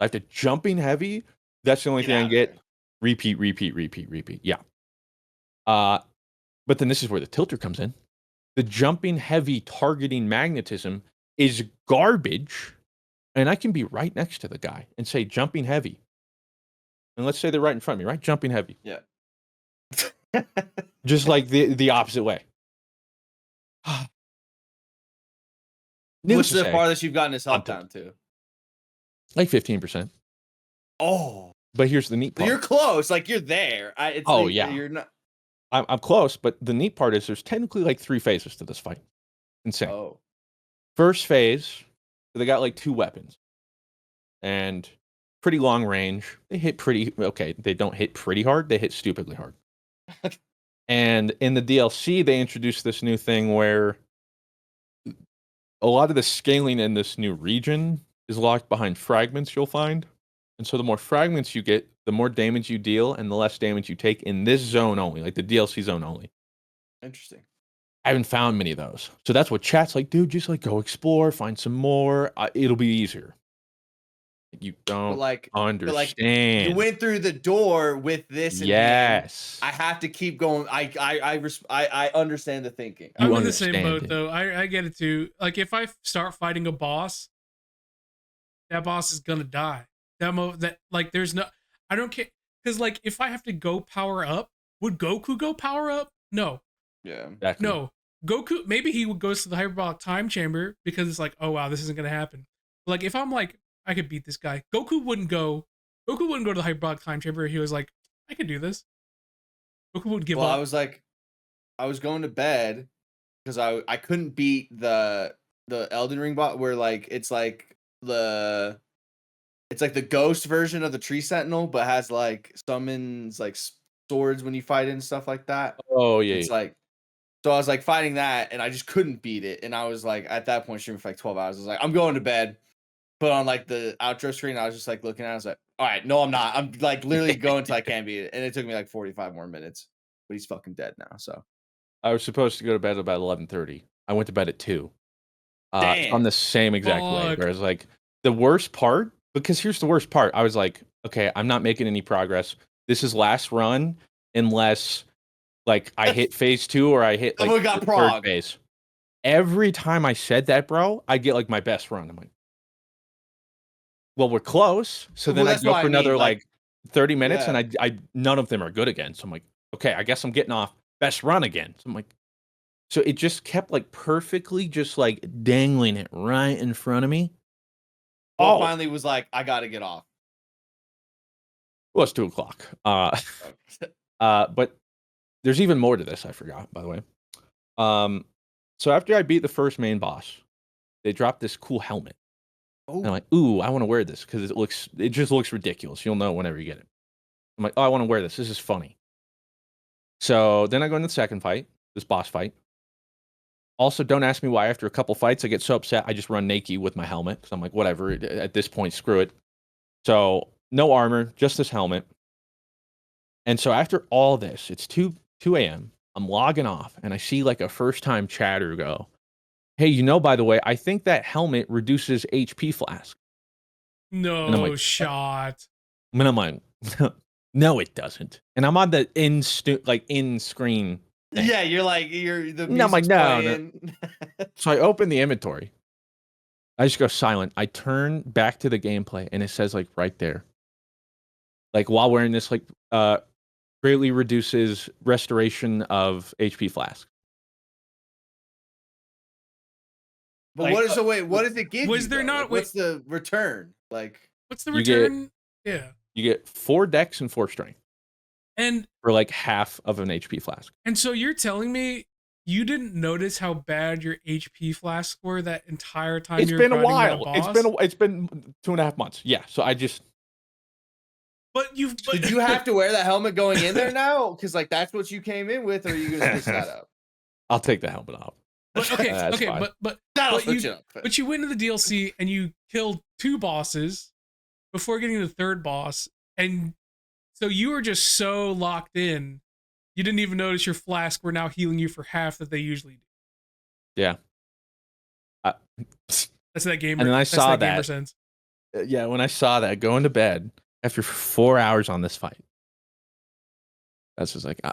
C: I have to jumping heavy. That's the only thing I can get. Repeat. Yeah. But then this is where the tilter comes in. The jumping heavy targeting magnetism is garbage. And I can be right next to the guy and say jumping heavy. And let's say they're right in front of me, right? Jumping heavy.
D: Yeah.
C: Just like the opposite way. Needless
D: What's
C: to
D: the
C: say,
D: farthest you've gotten his health
C: Hunted.
D: down to?
C: like 15%.
D: Oh,
C: But here's the neat
D: so
C: part.
D: you're close. Like you're there. It's
C: Oh,
D: like,
C: yeah.
D: you're not.
C: I'm close, but the neat part is there's technically like 3 phases to this fight. Insane.
D: Oh,
C: First phase, they got like 2 weapons. And pretty long range. They hit pretty okay. They don't hit pretty hard, they hit stupidly hard. And in the DLC, they introduced this new thing where a lot of the scaling in this new region is locked behind fragments you'll find. And so the more fragments you get, the more damage you deal and the less damage you take in this zone only, like the DLC zone only.
D: interesting.
C: I haven't found many of those. So that's what chat's like, dude, just like go explore, find some more. It'll be easier. You don't
D: But
C: understand.
D: you went through the door with this in hand.
C: Yes.
D: I have to keep going. I understand the thinking.
C: You
A: I'm in the same
C: understand
A: boat
C: it.
A: though. I get it too. Like if I start fighting a boss, that boss is gonna die. That like there's no, I don't care, because like if I have to go power up, would Goku go power up? No,
D: Yeah.
C: Exactly.
A: no. Goku, maybe he goes to the hyperbolic time chamber because it's like, oh wow, this isn't gonna happen. Like if I'm like, I could beat this guy. Goku wouldn't go to the hyperbolic time chamber. He was like, I could do this. Goku would give
D: Well,
A: up.
D: I was going to bed because I couldn't beat the Elden Ring bot where like it's like the ghost version of the Tree Sentinel, but has like summons like swords when you fight it and stuff like that.
C: Oh yeah.
D: It's like, so I was like fighting that and I just couldn't beat it. And I was like, at that point, streaming for like 12 hours. I was like, I'm going to bed. Put on like the outro screen. I was just like looking at it. I was like, all right, no, I'm not. I'm like literally going until I can't beat it. And it took me like 45 more minutes. But he's fucking dead now. So
C: I was supposed to go to bed about 11:30. I went to bed at 2. So
D: damn.
C: I'm the same exact way.
A: Fuck.
C: Whereas like the worst part, because here's the worst part. I was like, okay, I'm not making any progress. This is last run unless like I hit phase 2 or I hit like
D: Someone got
C: the
D: prog.
C: third phase. Every time I said that, bro, I get like my best run. I'm like, well, we're close. So
D: Well,
C: then I
D: that's
C: go
D: what
C: for
D: I mean,
C: another
D: like-
C: like 30 minutes
D: Yeah.
C: and I none of them are good again. So I'm like, okay, I guess I'm getting off best run again. So I'm like, so it just kept like perfectly just like dangling it right in front of me.
D: Well,
C: Oh,
D: finally was like, I gotta get off.
C: well, it's 2:00. But there's even more to this. I forgot, by the way. So after I beat the first main boss, they dropped this cool helmet. And I'm like, ooh, I want to wear this because it just looks ridiculous. You'll know whenever you get it. I'm like, oh, I want to wear this. This is funny. So then I go into the second fight, this boss fight. Also, don't ask me why after a couple fights I get so upset I just run naked with my helmet because I'm like, whatever. At this point, screw it. So no armor, just this helmet. And so after all this, it's 2 a.m. I'm logging off and I see like a first time chatter go, hey, by the way, I think that helmet reduces HP flask.
A: No
C: And I'm like,
A: shot.
C: And I'm like, no, it doesn't. And I'm on the in screen thing.
D: Yeah, you're the
C: No, I'm like,
D: music's
C: no.
D: playing.
C: So I open the inventory. I just go silent. I turn back to the gameplay and it says like right there. Like while wearing this, like greatly reduces restoration of HP flask.
D: But
C: Like,
D: what does it give
A: was
D: you?
A: there
D: though?
A: not-
D: Like, what's the return? Like,
A: What's the
C: You get-
A: return? Yeah.
C: You get 4 dex and 4 strength
A: And
C: for like half of an HP flask.
A: so you're telling me you didn't notice how bad your HP flasks were that entire time
C: It's
A: you were
C: been a
A: grinding that
C: while.
A: boss?
C: It's been 2.5 months. Yeah. So I just
A: But
D: did you have to wear that helmet going in there now? Because like that's what you came in with, or are you gonna switch that up?
C: I'll take the helmet off.
A: But okay,
C: That's
A: okay,
C: fine.
A: but
D: That'll
A: but
D: switch
A: you
D: it up.
A: but you went into the DLC and you killed 2 bosses before getting to the third boss, and so you were just so locked in, you didn't even notice your flask were now healing you for half that they usually do.
C: Yeah.
A: That's that gamer.
C: And then I
A: that's
C: saw
A: gamer
C: that.
A: sense.
C: Yeah, when I saw that going to bed after 4 hours on this fight, that's just like, I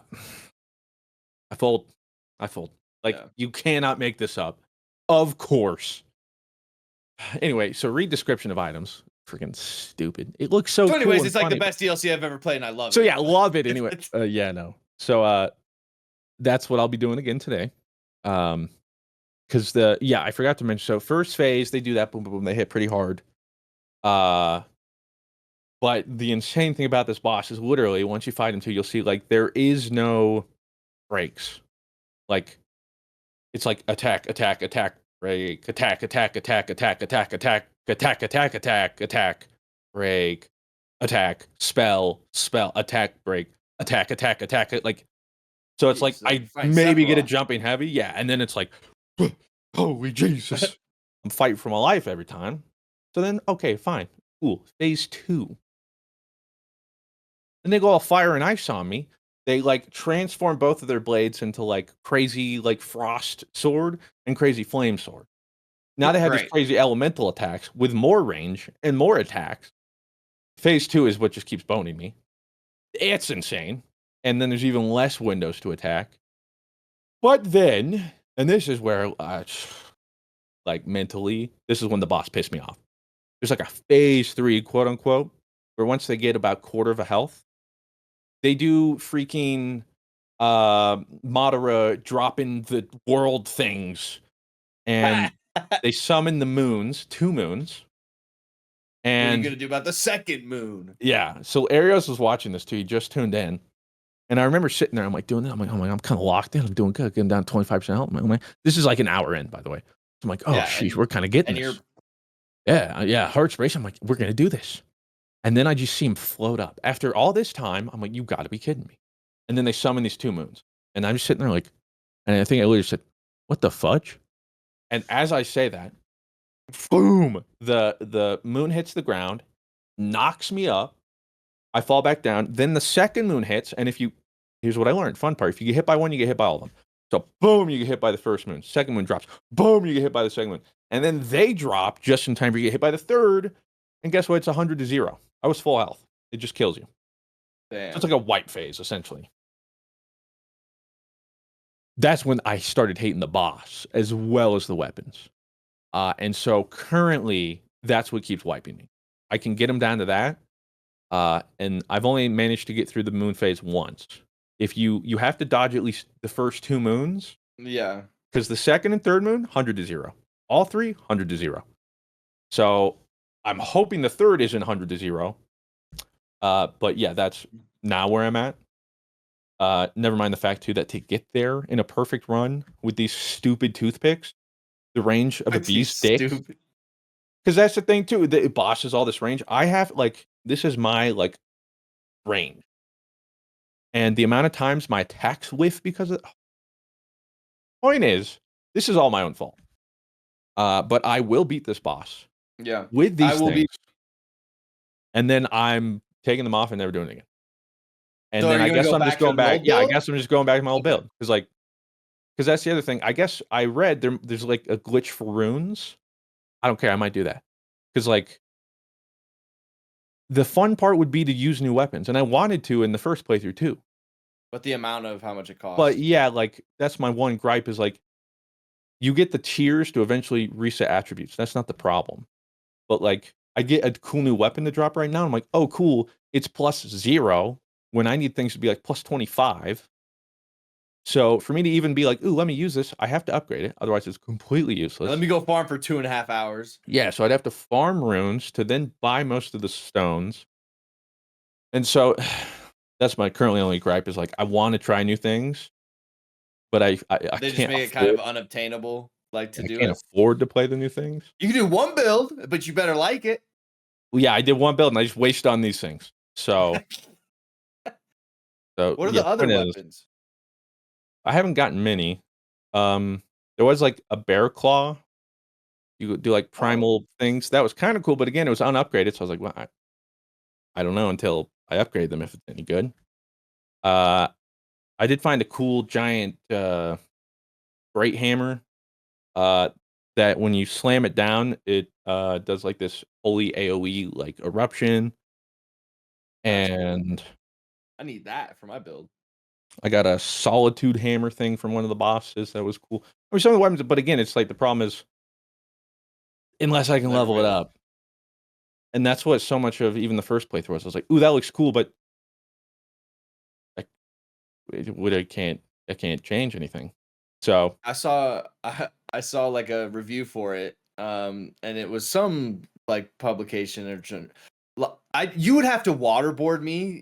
C: fold. Like,
D: Yeah.
C: you cannot make this up. Of course. Anyway, so read description of items. Freaking stupid. It looks so
D: So, anyways,
C: cool
D: it's
C: and
D: like the
C: funny.
D: best DLC I've ever played, and I love
C: So
D: it.
C: yeah, love it anyway. Yeah, no. So that's what I'll be doing again today. because I forgot to mention. So first phase, they do that, boom, boom, boom. They hit pretty hard. But the insane thing about this boss is literally once you fight him too, you'll see like there is no breaks. Like it's like attack, attack, attack, break, attack, attack, attack, attack, attack, attack, attack, attack, attack, attack, break, attack, spell, attack, break, attack, attack, attack. Like so, it's like I maybe get a jumping heavy, yeah, and then it's like, holy Jesus, I'm fighting for my life every time. So then, okay, fine, cool. Phase 2. And they go all fire and ice on me. They like transform both of their blades into like crazy like frost sword and crazy flame sword. Now they have these crazy elemental attacks with more range and more attacks. Phase 2 is what just keeps boning me. It's insane. And then there's even less windows to attack. But then, and this is where, like mentally, this is when the boss pissed me off. There's like a phase 3, quote unquote, where once they get about quarter of a health, they do freaking Madara dropping the world things, and they summon the moons, 2 moons. And
D: what are you gonna do about the second moon?
C: Yeah, so Arios was watching this too. He just tuned in, and I remember sitting there. I'm like doing that. I'm like, oh my, I'm kind of locked in. I'm doing good. Getting down 25% health. Oh my. This is like an hour in, by the way. So I'm like, oh sheesh, we're kind of getting this. Yeah, heart's racing. I'm like, we're gonna do this. And then I just see him float up. After all this time, I'm like, you got to be kidding me. And then they summon these 2 moons, and I'm just sitting there like, and I think I literally said, what the fudge? And as I say that, boom, the moon hits the ground, knocks me up. I fall back down. Then the second moon hits, and here's what I learned. Fun part: if you get hit by one, you get hit by all of them. So boom, you get hit by the first moon. Second moon drops. Boom, you get hit by the second moon, and then they drop just in time for you to get hit by the third. And guess what? It's 100 to 0. I was full health. It just kills you.
D: Damn.
C: So it's like a white phase, essentially. That's when I started hating the boss as well as the weapons. And so currently, that's what keeps wiping me. I can get him down to that. And I've only managed to get through the moon phase once. If you have to dodge at least the first 2 moons.
D: Yeah.
C: Because the second and third moon, 100 to 0. All 3, 100 to 0. So I'm hoping the third isn't 100 to 0. But yeah, that's now where I'm at. Never mind the fact too that to get there in a perfect run with these stupid toothpicks, the range of a bee's stick. Because that's the thing too. The boss has all this range. I have this is my range, and the amount of times my attacks whiff because of. Point is, this is all my own fault. But I will beat this boss.
D: Yeah.
C: With these things, and then I'm taking them off and never doing it again. And then I guess I'm just going back. Yeah, I guess I'm just going back to my old build because that's the other thing. I guess I read there's like a glitch for runes. I don't care. I might do that because the fun part would be to use new weapons, and I wanted to in the first playthrough too.
D: But the amount of how much it costs.
C: But yeah, that's my one gripe is you get the tiers to eventually reset attributes. That's not the problem. But I get a cool new weapon to drop right now. I'm like, oh cool, it's +0 when I need things to be like +25. So for me to even be like, ooh, let me use this, I have to upgrade it. Otherwise, it's completely useless.
D: Let me go farm for 2.5 hours.
C: Yeah, so I'd have to farm runes to then buy most of the stones. And so that's my currently only gripe is I want to try new things, but I
D: they just
C: can't
D: make it kind of unobtainable, to do it.
C: I can't afford to play the new things.
D: You can do one build, but you better like it.
C: Well, yeah, I did one build and I just wasted on these things. So,
D: what are the other weapons?
C: I haven't gotten many. There was a bear claw. You could do primal things. That was kind of cool, but again, it was unupgraded. So I was like, well, I don't know until I upgrade them if it's any good. I did find a cool giant great hammer. That when you slam it down, it does this holy AoE eruption. And
D: cool. I need that for my build.
C: I got a solitude hammer thing from one of the bosses that was cool. I mean, some of the weapons, but again, it's the problem is unless I can level it up. And that's what so much of even the first playthrough was. I was like, ooh, that looks cool, but I can't change anything. So
D: I I saw like a review for it, and it was some like publication or you would have to waterboard me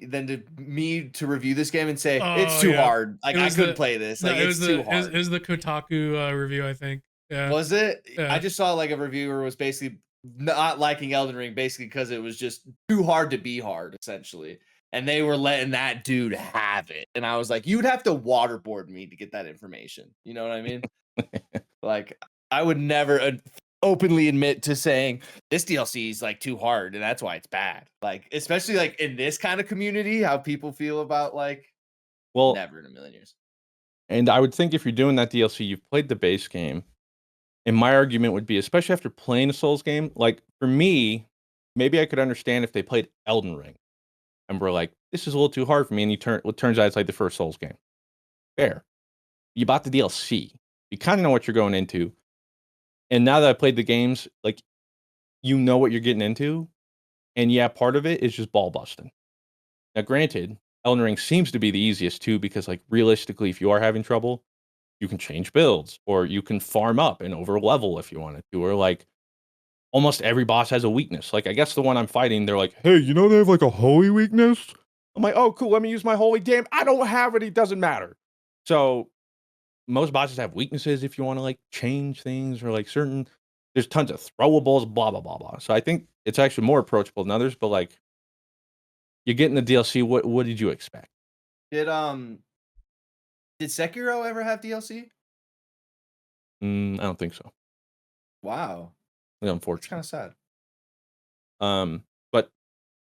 D: to review this game and say it's too hard. Like I couldn't play this. Like it's too hard.
A: It was the Kotaku review, I think. Yeah.
D: Was it?
A: Yeah.
D: I just saw like a reviewer was basically not liking Elden Ring basically because it was just too hard to be hard, essentially. And they were letting that dude have it. And I was like, you'd have to waterboard me to get that information. You know what I mean? Like, I would never openly admit to saying this DLC is like too hard and that's why it's bad. Like, especially like in this kind of community, how people feel about like,
C: well,
D: never in a million years.
C: And I would think if you're doing that DLC, you've played the base game. And my argument would be, especially after playing a Souls game, like for me, maybe I could understand if they played Elden Ring and were like, this is a little too hard for me. And it turns out it's like the first Souls game. Fair. You bought the DLC. You kind of know what you're going into. And now that I played the games, like, you know what you're getting into. And yeah, part of it is just ball busting. Now, granted, Elden Ring seems to be the easiest too, because like realistically, if you are having trouble, you can change builds, or you can farm up and over level if you wanted to, or like almost every boss has a weakness. Like I guess the one I'm fighting, they're like, hey, you know they have like a holy weakness? I'm like, oh cool, let me use my holy. Damn, I don't have it, it doesn't matter. So most bosses have weaknesses if you want to like change things, or like there's tons of throwables, blah blah blah blah. So I think it's actually more approachable than others, but like you get in the DLC, what did you expect?
D: Did Sekiro ever have DLC?
C: I don't think so.
D: Wow.
C: Unfortunately.
D: It's kind of
C: sad. But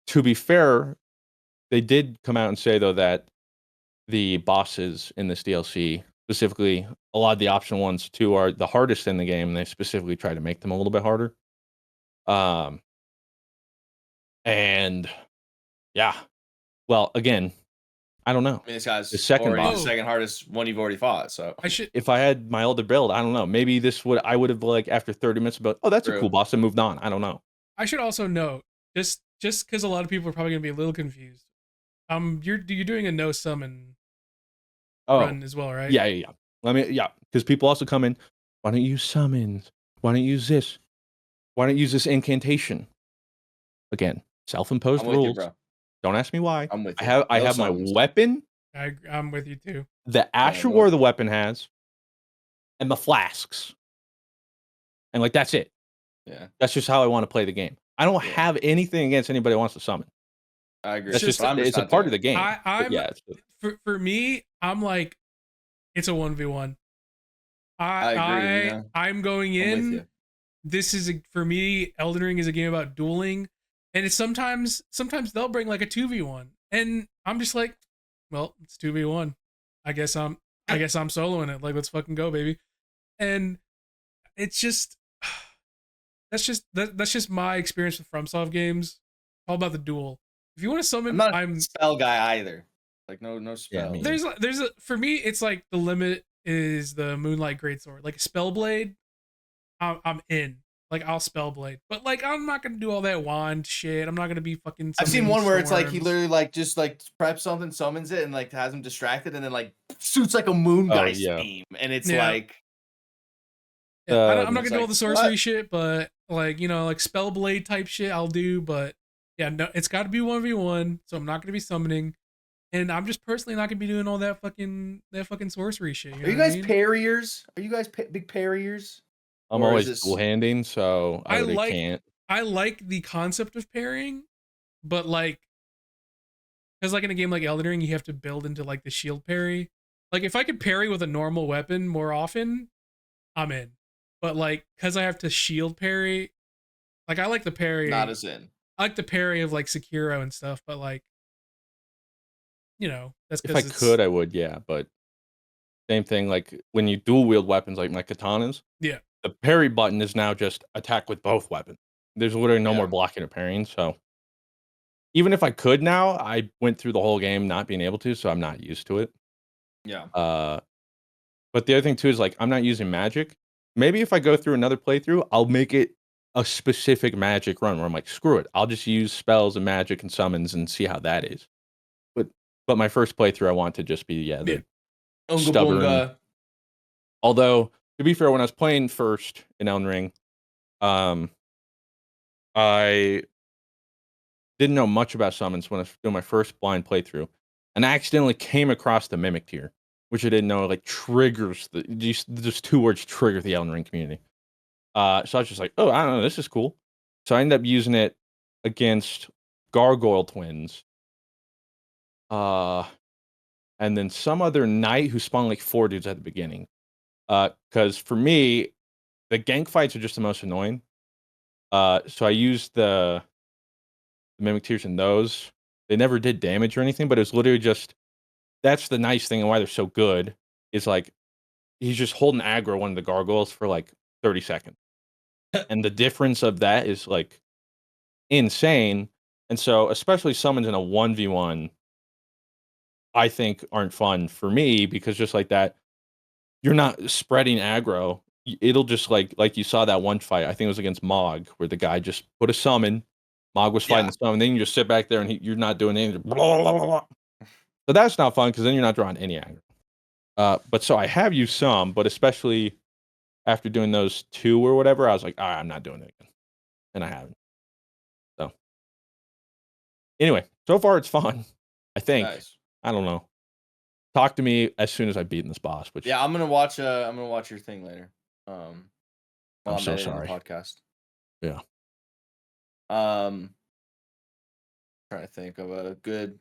C: to be fair, they did come out and say though that the bosses in this DLC, specifically a lot of the optional ones too, are the hardest in the game. And they specifically try to make them a little bit harder. And yeah, well, again, I don't know.
D: I mean, this guy's
C: the second boss,
D: the second hardest one you've already fought. So
C: if I had my older build, I don't know. Maybe I would have like after 30 minutes about, oh, that's a cool boss, and moved on. I don't know.
A: I should also note, just because a lot of people are probably gonna be a little confused. You're doing a no summon run as well, right?
C: Yeah. Because people also come in. Why don't you use summons? Why don't you use this? Why don't you use this incantation? Again, self-imposed rules.
D: You,
C: don't ask me why.
D: I'm with you.
C: I have my weapon.
A: I'm with you too.
C: The actual war the weapon has, and the flasks, and like that's it.
D: Yeah,
C: that's just how I want to play the game. I don't have anything against anybody who wants to summon.
D: I agree.
C: That's it's a part of the game.
A: For me, I'm like, it's a 1v1.
D: I agree. Yeah.
A: I'm going in. This is for me. Elden Ring is a game about dueling, and it's sometimes they'll bring like a 2v1, and I'm just like, well, it's 2v1. I guess I'm soloing it. Like, let's fucking go, baby. And it's just that's just my experience with FromSoft games. All about the duel. If you want to summon,
D: I'm a spell guy either. Like no spell.
A: Yeah, there's a for me, it's like the limit is the Moonlight Greatsword. Like Spellblade, I'm in. Like I'll Spellblade, but like I'm not gonna do all that wand shit. I'm not gonna be fucking.
D: I've seen one where it's like he literally like just like preps something, summons it, and like has him distracted, and then like shoots like a moon geist beam, and it's like.
A: Yeah, I'm not gonna do all the sorcery shit, but like like Spellblade type shit I'll do. But yeah, no, it's got to be 1v1, so I'm not gonna be summoning, and I'm just personally not gonna be doing all that fucking sorcery shit.
D: Are you guys parriers? Are you guys big parriers?
C: I'm always dual-handing, so I really can't.
A: I like the concept of parrying, but like, because like in a game like Elden Ring, you have to build into like the shield parry. Like if I could parry with a normal weapon more often, I'm in. But like, because I have to shield parry, like I like the parry.
D: Not as in.
A: I like the parry of like Sekiro and stuff, but like, that's
C: if I could, I would, yeah. But same thing, like when you dual wield weapons like my katanas.
A: Yeah.
C: The parry button is now just attack with both weapons. There's literally no more blocking or parrying. So even if I could now, I went through the whole game not being able to, so I'm not used to it.
D: Yeah.
C: But the other thing too is like I'm not using magic. Maybe if I go through another playthrough, I'll make it a specific magic run where I'm like, screw it. I'll just use spells and magic and summons and see how that is. But my first playthrough, I want to just be the stubborn.
D: Bunga.
C: Although to be fair, when I was playing first in Elden Ring, I didn't know much about summons when I was doing my first blind playthrough, and I accidentally came across the Mimic tier, which I didn't know like triggers these 2 words trigger the Elden Ring community. So I was just like, oh, I don't know, this is cool. So I ended up using it against gargoyle twins, and then some other knight who spawned like 4 dudes at the beginning. Because for me, the gank fights are just the most annoying. So I used the Mimic tiers in those. They never did damage or anything, but it was literally just that's the nice thing and why they're so good is like he's just holding aggro one of the gargoyles for like 30 seconds. And the difference of that is like insane. And so especially summons in a 1v1, I think aren't fun for me because just like that, you're not spreading aggro. It'll just like you saw that one fight, I think it was against Mog, where the guy just put a summon. Mog was fighting the summon, then you just sit back there and you're not doing anything. Blah, blah, blah, blah. So that's not fun because then you're not drawing any aggro. But so I have used some, but especially after doing those 2 or whatever, I was like, all right, I'm not doing it again. And I haven't. So anyway, so far it's fun. I think.
D: Nice.
C: I don't know. Talk to me as soon as I've beaten this boss. Which
D: Yeah, I'm gonna watch your thing later. While
C: I'm so
D: editing
C: sorry.
D: the podcast.
C: Yeah.
D: Trying to think of a good.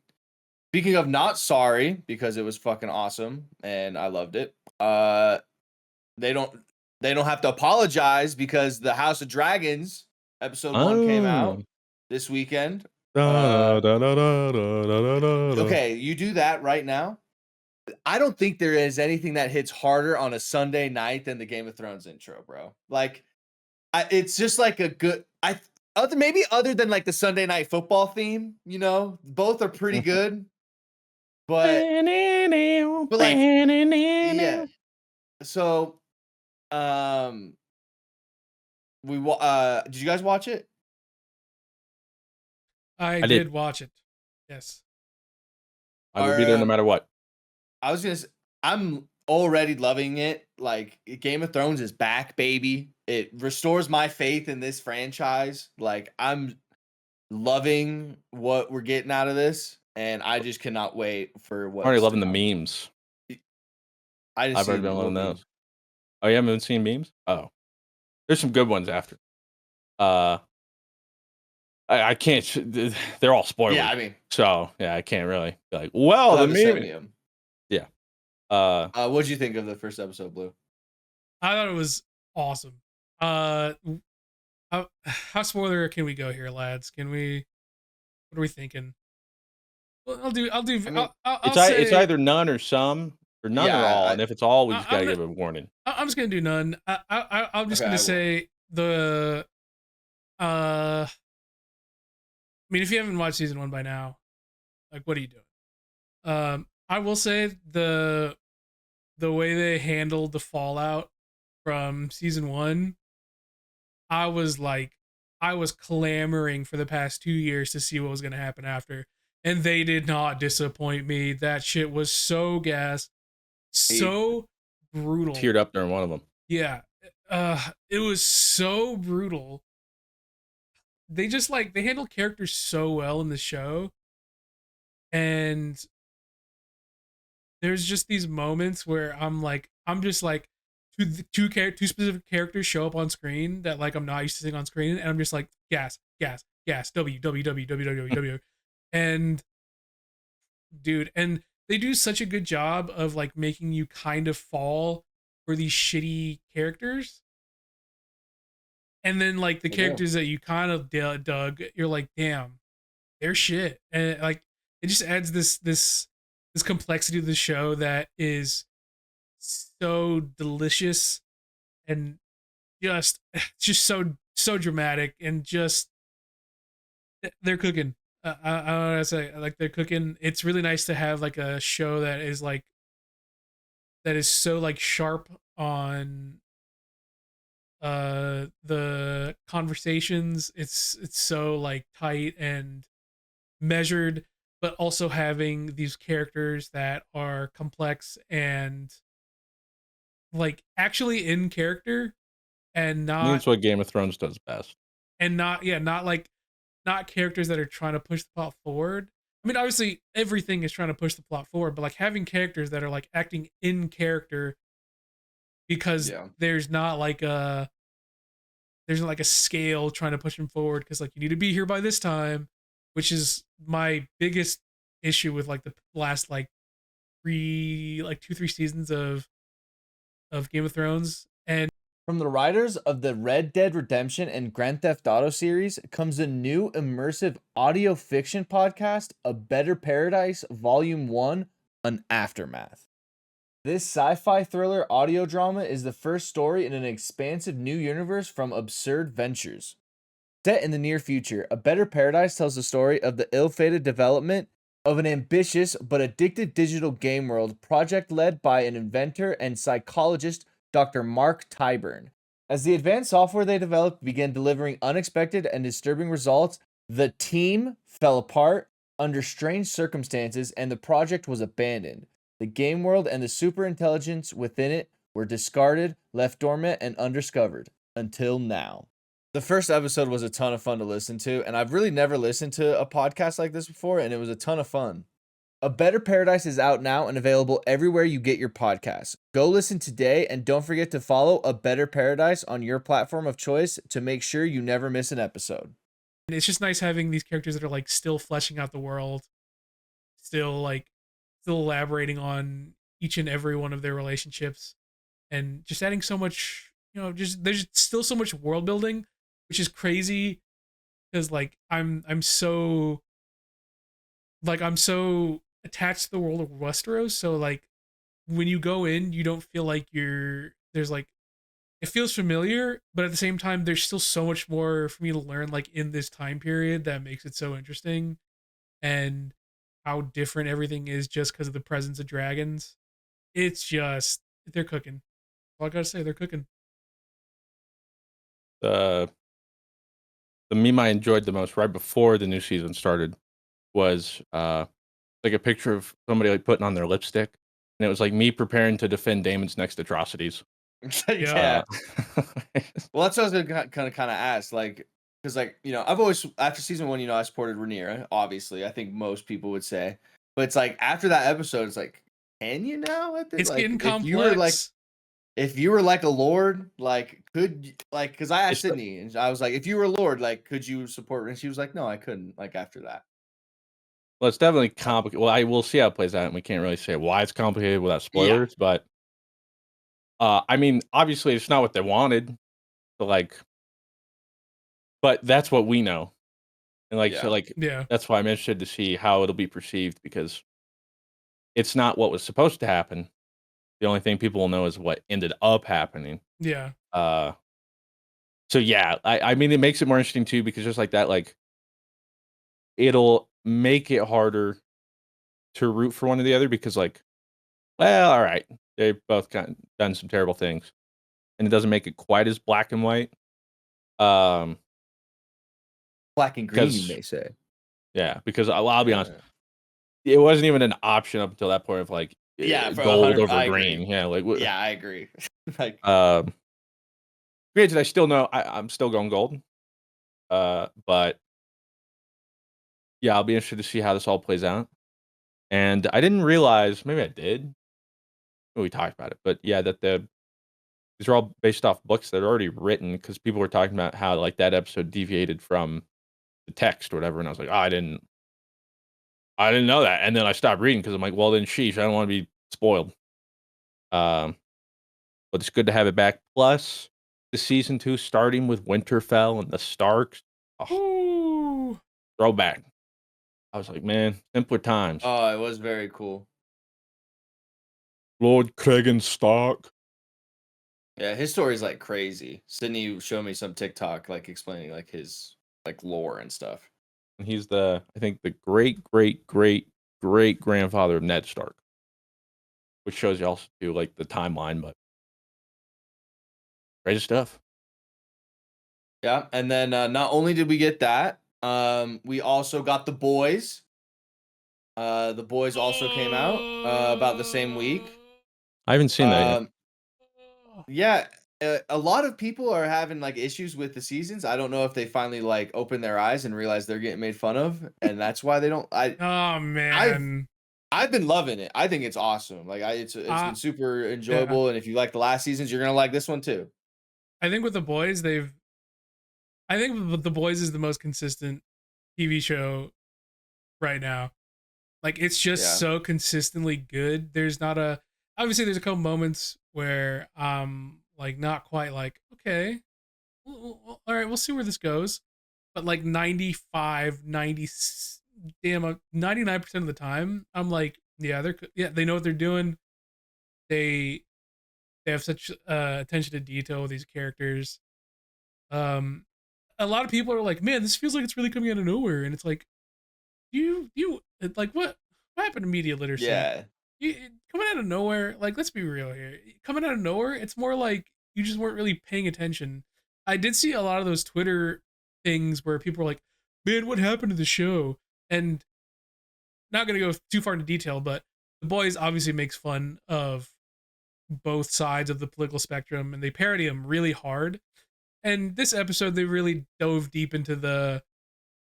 D: Speaking of not sorry, because it was fucking awesome and I loved it. They don't have to apologize because the House of Dragons episode 1 came out this weekend. Okay, you do that right now. I don't think there is anything that hits harder on a Sunday night than the Game of Thrones intro, bro. Like, it's just like a good. Maybe other than like the Sunday night football theme, both are pretty good. But like, yeah. So, did you guys watch it?
A: I did watch it. Yes.
C: I will be there no matter what.
D: I was gonna say, I'm already loving it. Like, Game of Thrones is back, baby. It restores my faith in this franchise. Like, I'm loving what we're getting out of this, and I just cannot wait for what.
C: I'm already loving the memes.
D: I've
C: already been loving those. Oh, you haven't seen memes? Oh, there's some good ones after. I can't. They're all spoilers.
D: Yeah, I mean,
C: so yeah, I can't really be like. Well, the meme. Yeah.
D: What'd you think of the first episode, Blue?
A: I thought it was awesome. How spoiler can we go here, lads? Can we? What are we thinking? Well, I'll do. I mean,
C: it's either none or some, or none or all. And if it's all, we just gotta give a warning.
A: I'm just gonna do none. I'm just gonna say the. I mean, if you haven't watched season 1 by now, like, what are you doing? I will say the way they handled the fallout from season 1, I was clamoring for the past 2 years to see what was going to happen after, and they did not disappoint me. That shit was so gas, so brutal.
C: Teared up during one of them.
A: Yeah, it was so brutal. They just they handle characters so well in the show, and there's just these moments where I'm just like, two specific characters show up on screen that like I'm not used to seeing on screen, and I'm just like, gas, W, and dude, and they do such a good job of like making you kind of fall for these shitty characters, and then like the characters that you kind of dug, you're like, damn, they're shit, and like it just adds this complexity to the show that is so delicious and just so dramatic, and just they're cooking. I don't know how to say, like, they're cooking. It's really nice to have like a show that is so like sharp on the conversations. It's so like tight and measured, but also having these characters that are complex and like actually in character and
C: I think
A: not
C: that's what Game of Thrones does best.
A: not characters that are trying to push the plot forward. I mean, obviously everything is trying to push the plot forward, but like having characters that are like acting in character because
D: Yeah.
A: there's like a scale trying to push them forward because like you need to be here by this time, which is my biggest issue with like the last like 2-3 seasons of Game of Thrones. And
B: From the writers of the Red Dead Redemption and Grand Theft Auto series comes a new immersive audio fiction podcast, A Better Paradise Volume 1, An Aftermath. This sci-fi thriller audio drama is the first story in an expansive new universe from Absurd Ventures. Set in the near future, A Better Paradise tells the story of the ill-fated development of an ambitious but addictive digital game world project led by an inventor and psychologist, Dr. Mark Tyburn. As the advanced software they developed began delivering unexpected and disturbing results, the team fell apart under strange circumstances and the project was abandoned. The game world and the superintelligence within it were discarded, left dormant, and undiscovered until now. The first episode was a ton of fun to listen to, and I've really never listened to a podcast like this before, and it was a ton of fun. A Better Paradise is out now and available everywhere you get your podcasts. Go listen today, and don't forget to follow A Better Paradise on your platform of choice to make sure you never miss an episode.
A: it's just nice having these characters that are like still fleshing out the world, still elaborating on each and every one of their relationships, and just adding so much. Just there's still so much world building, which is crazy because like I'm so attached to the world of Westeros. So like when you go in, you don't feel like there's like it feels familiar, but at the same time, there's still so much more for me to learn like in this time period that makes it so interesting, and how different everything is just because of the presence of dragons. It's just they're cooking. All I gotta say, they're cooking.
C: The meme I enjoyed the most right before the new season started was like a picture of somebody like putting on their lipstick, and it was like me preparing to defend Damon's next atrocities.
D: Yeah.
C: Uh,
D: Well, that's what I was gonna kind of ask, like, because like I've always after season one, I supported Rhaenyra. Obviously, I think most people would say, but it's like after that episode, it's like, can you now?
A: It's
D: Like,
A: getting
D: if you were like,
A: complex.
D: if you were like a lord, like, like, because I asked
C: It's-
D: Sydney, and I was like, if you were a lord, like, could you support? And she was like, no, I couldn't. Like after that,
C: well, it's definitely complicated. Well, I will see how it plays out, and we can't really say why it's complicated without
D: yeah,
C: spoilers. But I mean, obviously, it's not what they wanted. So like, but that's what we know, and like, so
D: yeah,
C: like,
A: Yeah.
C: that's why I'm interested to see how it'll be perceived because it's not what was supposed to happen. The only thing people will know is what ended up happening.
A: Yeah.
C: Uh, so yeah, I mean, it makes it more interesting too because just like that, like, it'll make it harder to root for one or the other because like, well, all right, they both done some terrible things, and it doesn't make it quite as black and white. Um,
D: black and green, you
C: because
D: may say.
C: yeah, because I'll be honest,
D: Yeah,
C: it wasn't even an option up until that point of like
D: yeah, for
C: gold
D: 100,
C: over
D: I
C: green.
D: agree.
C: Yeah, like
D: Yeah, I agree. Like,
C: granted, I still know I'm still going gold. But yeah, I'll be interested to see how this all plays out. And I didn't realize, maybe I did. We talked about it, but yeah, that these are all based off books that are already written because people were talking about how like that episode deviated from the text or whatever, and I was like, oh, I didn't know that, and then I stopped reading because I'm like, well, then sheesh, I don't want to be spoiled. Um, but it's good to have it back. Plus, the season 2 starting with Winterfell and the Starks. Oh,
A: Ooh.
C: throwback. I was like, man, simpler times.
D: oh, it was very cool.
C: Lord Cregan Stark.
D: Yeah, his story is like crazy. Sydney showed me some TikTok like explaining like his like lore and stuff.
C: And he's I think the great grandfather of Ned Stark, which shows you also too like the timeline, but crazy stuff.
D: Yeah, and then not only did we get that, we also got the boys. The boys also came out about the same week.
C: I haven't seen that yet.
D: Yeah, a lot of people are having like issues with the seasons. I don't know if they finally like open their eyes and realize they're getting made fun of, and that's why they don't.
A: Oh
D: I've
A: man.
D: I've been loving it. I think it's awesome. Like it's
A: Uh
D: been super
A: yeah.
D: enjoyable, and if you like the last seasons, you're gonna like this one too.
A: I think with the boys, I think the boys is the most consistent TV show right now. Like it's just
D: Yeah,
A: so consistently good. There's not a obviously there's a couple moments where like not quite like okay, all right, we'll see where this goes. But like 95, 90, damn, 99% of the time, I'm like, yeah, they know what they're doing. They they have such attention to detail with these characters. Um, a lot of people are like, man, this feels like it's really coming out of nowhere, and it's like, like what happened to media literacy?
D: yeah,
A: Coming out of nowhere, like let's be real here. Coming out of nowhere, it's more like you just weren't really paying attention. I did see a lot of those Twitter things where people were like, "Man, what happened to the show?" And not gonna go too far into detail, but the boys obviously makes fun of both sides of the political spectrum, and they parody them really hard. And this episode, they really dove deep into the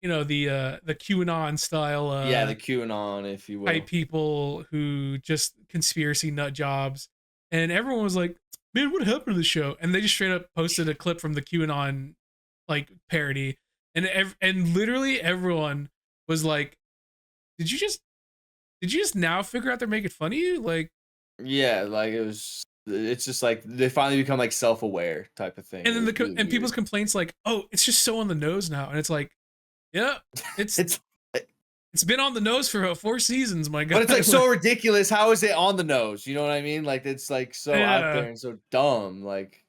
A: QAnon style
D: yeah. The QAnon, if you
A: type
D: will.
A: people who just conspiracy nut jobs, and everyone was like, "Man, what happened to the show?" And they just straight up posted a clip from the QAnon like parody, and literally everyone was like, "Did you just now figure out they're making fun of you?" Like,
D: Yeah, like it was. It's just like they finally become like self-aware type of thing.
A: and
D: It
A: then
D: was really
A: and people's
D: weird.
A: complaints like, "Oh, it's just so on the nose now," and it's like, yeah, it's
D: It's
A: it's been on the nose for about 4 seasons, my
D: but
A: god.
D: it's like so ridiculous. How is it on the nose? You know what I mean? Like it's like so out there
A: Yeah.
D: and so dumb. Like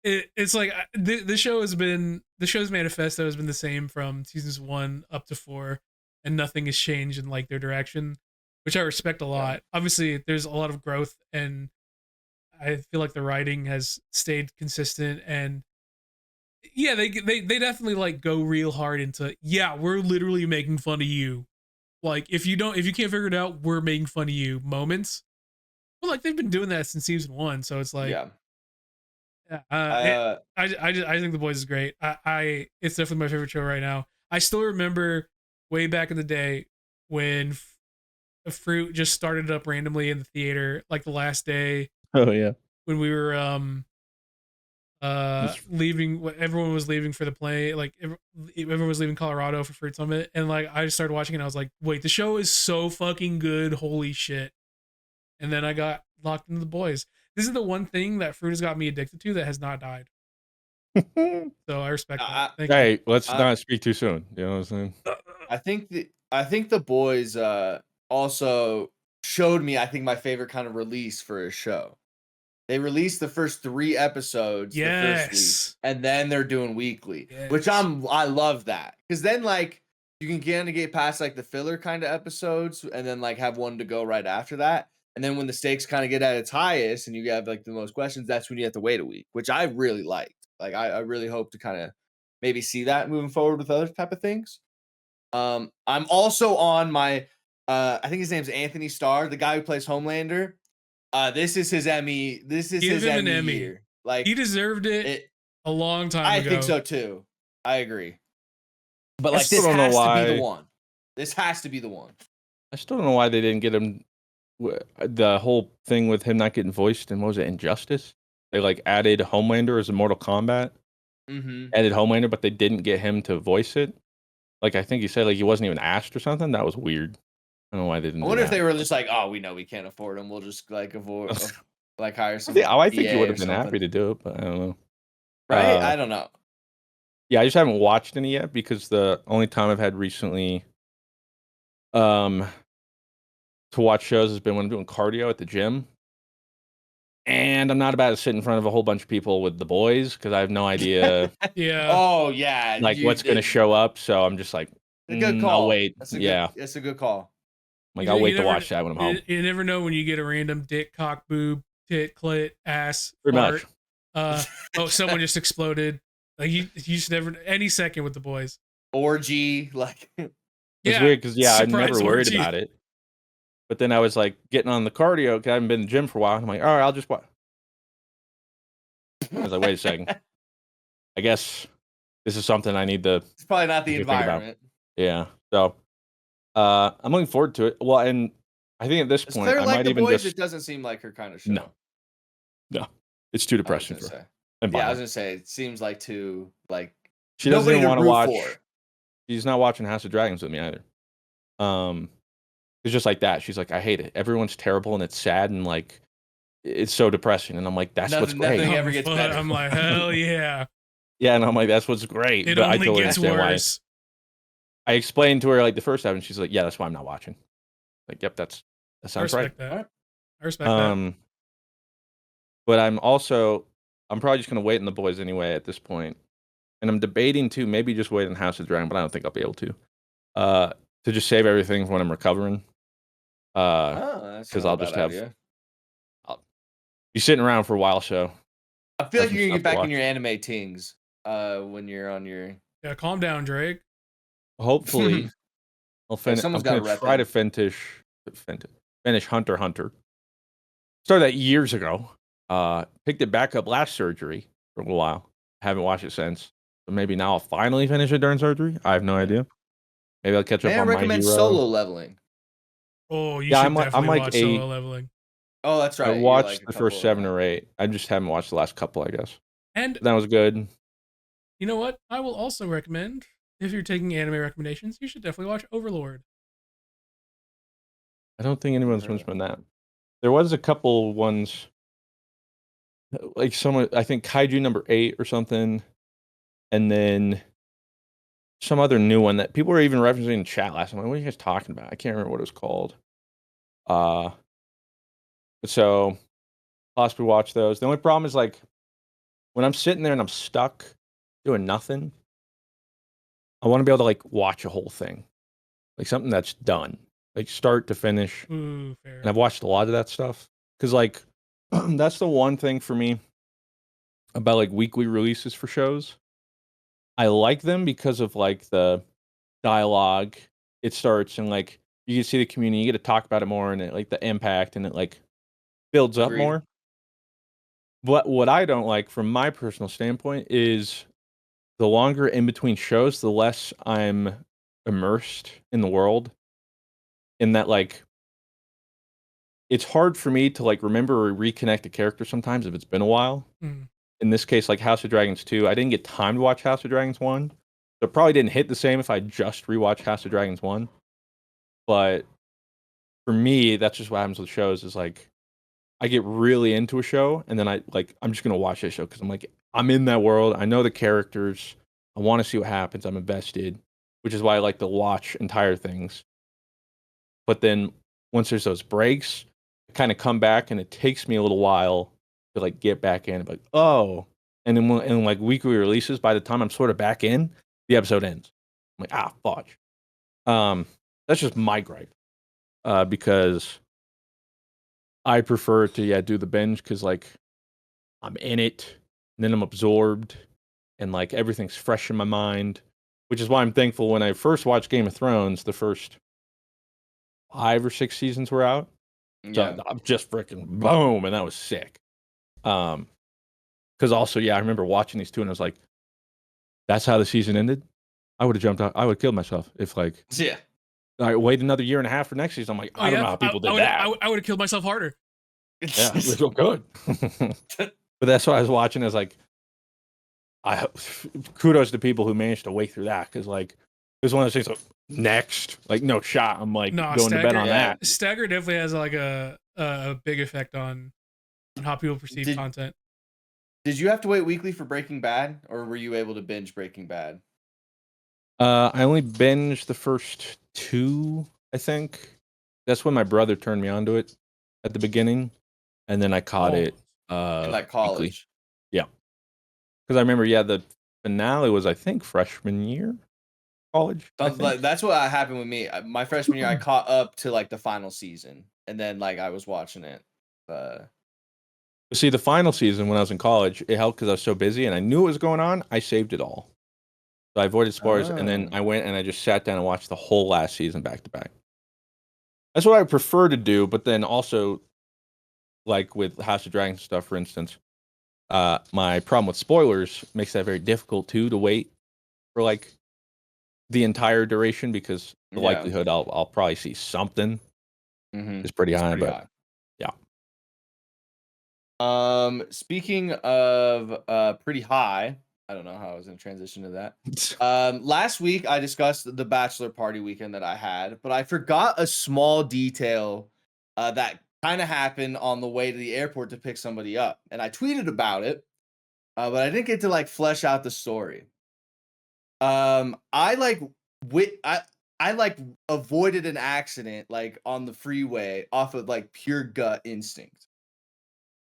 A: It's like the show's manifesto has been the same from seasons 1 up to 4, and nothing has changed in like their direction, which I respect a
D: yeah,
A: lot. Obviously there's a lot of growth, and I feel like the writing has stayed consistent. And yeah, they definitely like go real hard into, yeah, we're literally making fun of you. Like if you can't figure it out, we're making fun of you moments. Well, like they've been doing that since season 1, so it's like,
D: yeah.
A: yeah,
D: I
A: I think The Boys is great. I it's definitely my favorite show right now. I still remember way back in the day when Fruit just started up randomly in the theater, like the last day
C: Oh yeah.
A: when we were
C: It's
A: leaving. Everyone was leaving for the play. Like everyone was leaving Colorado for Fruit Summit, and like I just started watching it. And I was like, wait, the show is so fucking good. Holy shit! And then I got locked into The Boys. This is the one thing that Fruit has got me addicted to that has not died. So I respect that.
D: I
A: Thank you.
C: Hey, let's
D: I,
C: not speak too soon. You know what I'm saying?
D: I think the boys also showed me I think my favorite kind of release for a show. They released the first 3 episodes the first week,
A: Yes.
D: and then they're doing weekly, which
A: Yes.
D: I love that because then like you can kind of get past like the filler kind of episodes, and then like have one to go right after that. And then when the stakes kind of get at its highest, and you have like the most questions, that's when you have to wait a week, which I really liked. Like I really hope to kind of maybe see that moving forward with other type of things. I'm also on my I think his name's Anthony Starr, the guy who plays Homelander. This is his Emmy. This is
A: Give
D: his
A: him an
D: Emmy
A: Emmy.
D: year.
A: He
D: Like
A: deserved it
D: it
A: a long time
D: I think
A: ago.
D: so too. I agree. But
C: I
D: like
C: still
D: this
C: don't know
D: has to be the
C: why.
D: one. This has to be the one.
C: I still don't know why they didn't get him. The whole thing with him not getting voiced in, what was it, Injustice? They like added Homelander as a Mortal Kombat,
D: Mhm.
C: added Homelander, but they didn't get him to voice it. Like I think he said like he wasn't even asked or something. That was weird. I don't know why they didn't
D: I
C: do
D: wonder if
C: that.
D: they were just like, "Oh, we know we can't afford him. We'll just like avoid like hire some
C: I think he would
D: PA or
C: have been happy
D: something."
C: to do it, but I don't know.
D: Right? I don't know.
C: Yeah, I just haven't watched any yet because the only time I've had recently um to watch shows has been when I'm doing cardio at the gym. And I'm not about to sit in front of a whole bunch of people with the boys because I have no idea
A: Yeah.
D: Oh, yeah.
C: like what's gonna show up. So I'm just like,
D: A good
C: I'll
D: call.
C: wait.
D: That's a good
C: Yeah,
D: that's a good call.
C: like I'll wait to watch that when I'm home.
A: You never know when you get a random dick, cock, boob, tit, clit, ass,
C: Pretty
A: fart.
C: much.
A: Someone just exploded. Like you just never any second with the boys.
D: Orgy, like
C: It's
A: Yeah.
C: weird because I
A: Surprise
C: never worried
A: orgy.
C: about it. But then I was like getting on the cardio because I haven't been in the gym for a while. And I'm like, all right, I'll just watch. I was like, wait a second. I guess this is something I need to.
D: It's probably not the
C: think about.
D: environment.
C: Yeah. So, I'm looking forward to it. Well, and I think at this
D: Is
C: point,
D: Claire
C: I
D: like
C: might
D: the
C: even
D: boys?
C: just
D: It doesn't seem like her kind of show.
C: no, it's too
D: I was
C: depressing
D: gonna
C: for her.
D: say.
C: And
D: Yeah, I was
C: violent.
D: gonna say it seems like too like
C: She doesn't
D: nobody
C: even
D: to
C: want to
D: root
C: watch.
D: for.
C: She's not watching House of Dragons with me either. It's just like that. She's like, I hate it. Everyone's terrible and it's sad and like it's so depressing. And I'm like, that's what's great.
D: Nothing ever gets better.
A: I'm like, hell yeah.
C: Yeah, and I'm like, that's what's great.
A: It
C: But I
A: only
C: totally
A: gets
C: understand
A: worse.
C: why. I explained to her like the first time, and she's like, yeah, that's why I'm not watching. Like, yep, that
A: I
C: sounds right.
A: respect that.
D: Alright.
A: I respect that.
C: But I'm probably just gonna wait on the boys anyway at this point. And I'm debating too, maybe just wait on House of Dragon, but I don't think I'll be able to. To just save everything for when I'm recovering.
D: That's
C: Because
D: not
C: I'll
D: a bad
C: just have
D: idea.
C: be sitting around for a while, so
D: I feel
C: have
D: like
C: some
D: you're gonna
C: stuff
D: get
C: to
D: back in your
C: watch.
D: anime tings when you're on your.
A: Yeah, calm down, Drake.
C: Hopefully I'll finish. I'm
D: someone's gotta
C: gonna
D: rep
C: try to
D: him.
C: finish Hunter x Hunter. Started that years ago. Picked it back up last surgery for a little while. Haven't watched it since. So maybe now I'll finally finish it during surgery. I have no idea. Maybe I'll catch up
D: May I
C: on My
D: recommend
C: Hero.
D: solo leveling?
A: Oh, you
C: Yeah,
A: should
C: I'm
A: definitely
C: like
A: watch
C: 8.
A: Solo Leveling.
D: Oh, that's
C: I
D: right. You're
C: watched
D: like a
C: the first
D: couple
C: 7 or 8. I just haven't watched the last couple, I guess.
A: And
C: That was good.
A: you know what? I will also recommend, if you're taking anime recommendations, you should definitely watch Overlord.
C: I don't think anyone's mentioned that. There was a couple ones, like someone, I think Kaiju number 8 or something, and then some other new one that people were even referencing in chat last time. Like, what are you guys talking about? I can't remember what it was called. So possibly watch those. The only problem is like when I'm sitting there and I'm stuck doing nothing, I want to be able to like watch a whole thing, like something that's done, like start to finish.
A: Ooh, fair.
C: And I've watched a lot of that stuff because like that's the one thing for me about like weekly releases for shows. I like them because of like the dialogue. It starts and like you can see the community, you get to talk about it more and it like the impact and it like builds up
D: Agreed.
C: more. But what I don't like from my personal standpoint is the longer in between shows, the less I'm immersed in the world. In that like it's hard for me to like remember or reconnect a character sometimes if it's been a while.
A: Mm.
C: In this case, like House of Dragons 2, I didn't get time to watch House of Dragons 1. So it probably didn't hit the same if I just rewatched House of Dragons 1. But for me, that's just what happens with shows is like I get really into a show and then I'm just gonna watch this show because I'm like, I'm in that world. I know the characters. I want to see what happens. I'm invested, which is why I like to watch entire things. But then once there's those breaks, I kind of come back and it takes me a little while to like get back in. Like, oh, and then and like weekly releases, by the time I'm sort of back in, the episode ends. I'm like, fudge. That's just my gripe. Because I prefer to do the binge because like I'm in it and then I'm absorbed and like everything's fresh in my mind, which is why I'm thankful when I first watched Game of Thrones, the first 5 or 6 seasons were out.
D: Yeah.
C: So I'm just freaking boom, and that was sick. Because also, I remember watching these two, and I was like, "That's how the season ended." I would have jumped out. I would have killed myself if like
D: Yeah.
C: I wait another year and a half for next season. I'm like, I don't know how people did that.
A: I would have killed myself harder.
C: Yeah, it was so good. But that's what I was watching. I was like, kudos to people who managed to wake through that because like it was one of those things. Like, next, like no shot. I'm like going to bed on that.
A: Stagger definitely has like a big effect on how people perceive content.
D: Did you have to wait weekly for Breaking Bad, or were you able to binge Breaking Bad?
C: I only binged the first 2, I think. That's when my brother turned me onto it at the beginning, and then I caught it
D: in like college.
C: weekly. Yeah, because I remember, the finale was I think freshman year, college.
D: That's what happened with me. My freshman year, I caught up to like the final season, and then like I was watching it.
C: See, the final season when I was in college, it helped because I was so busy and I knew what was going on. I saved it all. So I avoided spoilers, and then I went and I just sat down and watched the whole last season back to back. That's what I prefer to do, but then also, like with House of Dragons stuff, for instance, My problem with spoilers makes that very difficult too to wait for like the entire duration because the likelihood I'll probably see something is pretty high. But yeah.
D: Speaking of pretty high, I don't know how I was gonna transition to that. Last week I discussed the bachelor party weekend that I had, but I forgot a small detail that kind of happened on the way to the airport to pick somebody up, and I tweeted about it, but I didn't get to like flesh out the story. I like I like avoided an accident like on the freeway off of like pure gut instinct.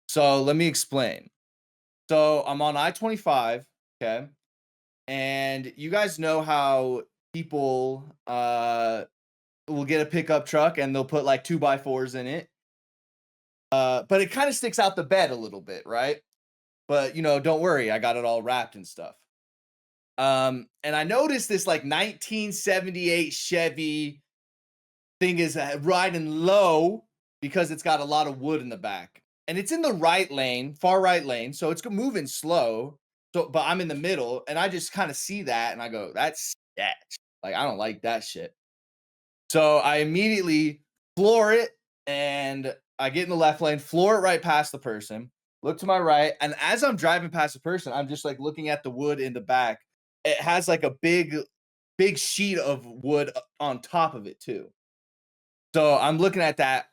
D: So let me explain. So I'm on I-25, okay? And you guys know how people will get a pickup truck and they'll put like 2x4s in it. But it kind of sticks out the bed a little bit, right? But don't worry, I got it all wrapped and stuff. And I noticed this like 1978 Chevy thing is riding low because it's got a lot of wood in the back. And it's in the right lane, far right lane, so it's moving slow. So, but I'm in the middle, and I just kind of see that, and I go, "That's sketch. Like, I don't like that shit." So I immediately floor it, and I get in the left lane, floor it right past the person, look to my right, and as I'm driving past the person, I'm just like looking at the wood in the back. It has like a big sheet of wood on top of it too. So I'm looking at that.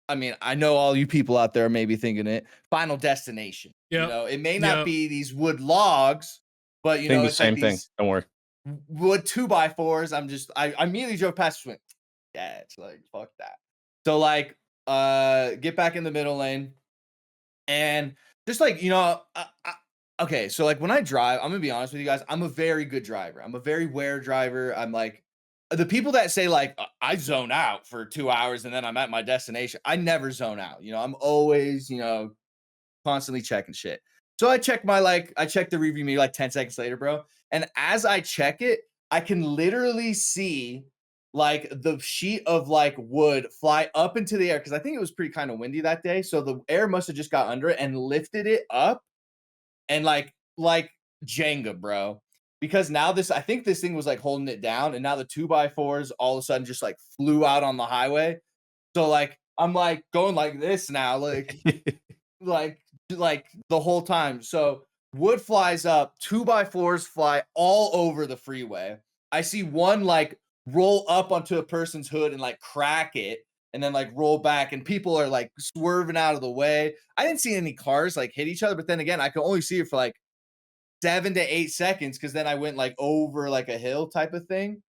D: I mean, I know all you people out there may be thinking it. Final destination.
A: Yep.
D: It may not be these wood logs, but
C: Think the
D: it's
C: same
D: like
C: thing.
D: these
C: Don't worry.
D: wood 2x4s. I immediately drove past and went, yeah, it's like fuck that. So like get back in the middle lane and just like okay, so like when I drive, I'm gonna be honest with you guys, I'm a very good driver. I'm a very aware driver. I'm like the people that say like I zone out for 2 hours and then I'm at my destination. I never zone out. I'm always constantly checking shit. So I check the review me like 10 seconds later, bro. And as I check it, I can literally see like the sheet of like wood fly up into the air because I think it was pretty kind of windy that day. So the air must have just got under it and lifted it up and like Jenga, bro. Because now I think this thing was like holding it down, and now the 2x4s all of a sudden just like flew out on the highway. So like I'm like going like this now, like like the whole time. So wood flies up, 2x4s fly all over the freeway. I see one like roll up onto a person's hood and like crack it and then like roll back and people are like swerving out of the way. I didn't see any cars like hit each other, but then again, I could only see it for like 7 to 8 seconds because then I went like over like a hill type of thing.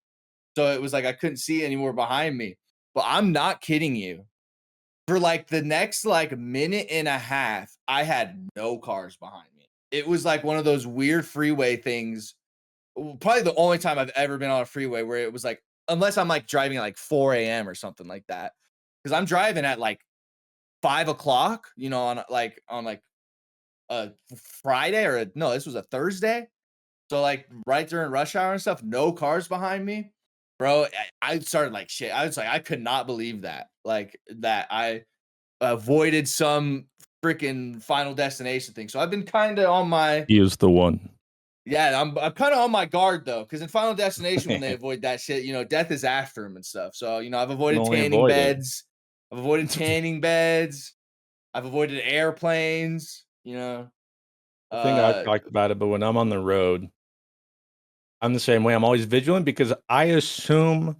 D: So it was like I couldn't see anymore behind me. But I'm not kidding you. For like the next like minute and a half, I had no cars behind me. It was like one of those weird freeway things. Probably the only time I've ever been on a freeway where it was like, unless I'm like driving at like 4 a.m. or something like that. Because I'm driving at like 5 o'clock, on a Friday no, this was a Thursday. So like right during rush hour and stuff, no cars behind me. Bro, I started like shit. I was like, I could not believe that. Like that I avoided some freaking final destination thing. So I've been kind of on my
C: He is the one.
D: yeah, I'm kind of on my guard though, because in Final Destination when they avoid that shit, death is after them and stuff. So I've avoided
C: only
D: tanning
C: avoid it.
D: beds. I've avoided tanning beds. I've avoided airplanes.
C: I think I've talked about it, but when I'm on the road, I'm the same way. I'm always vigilant because I assume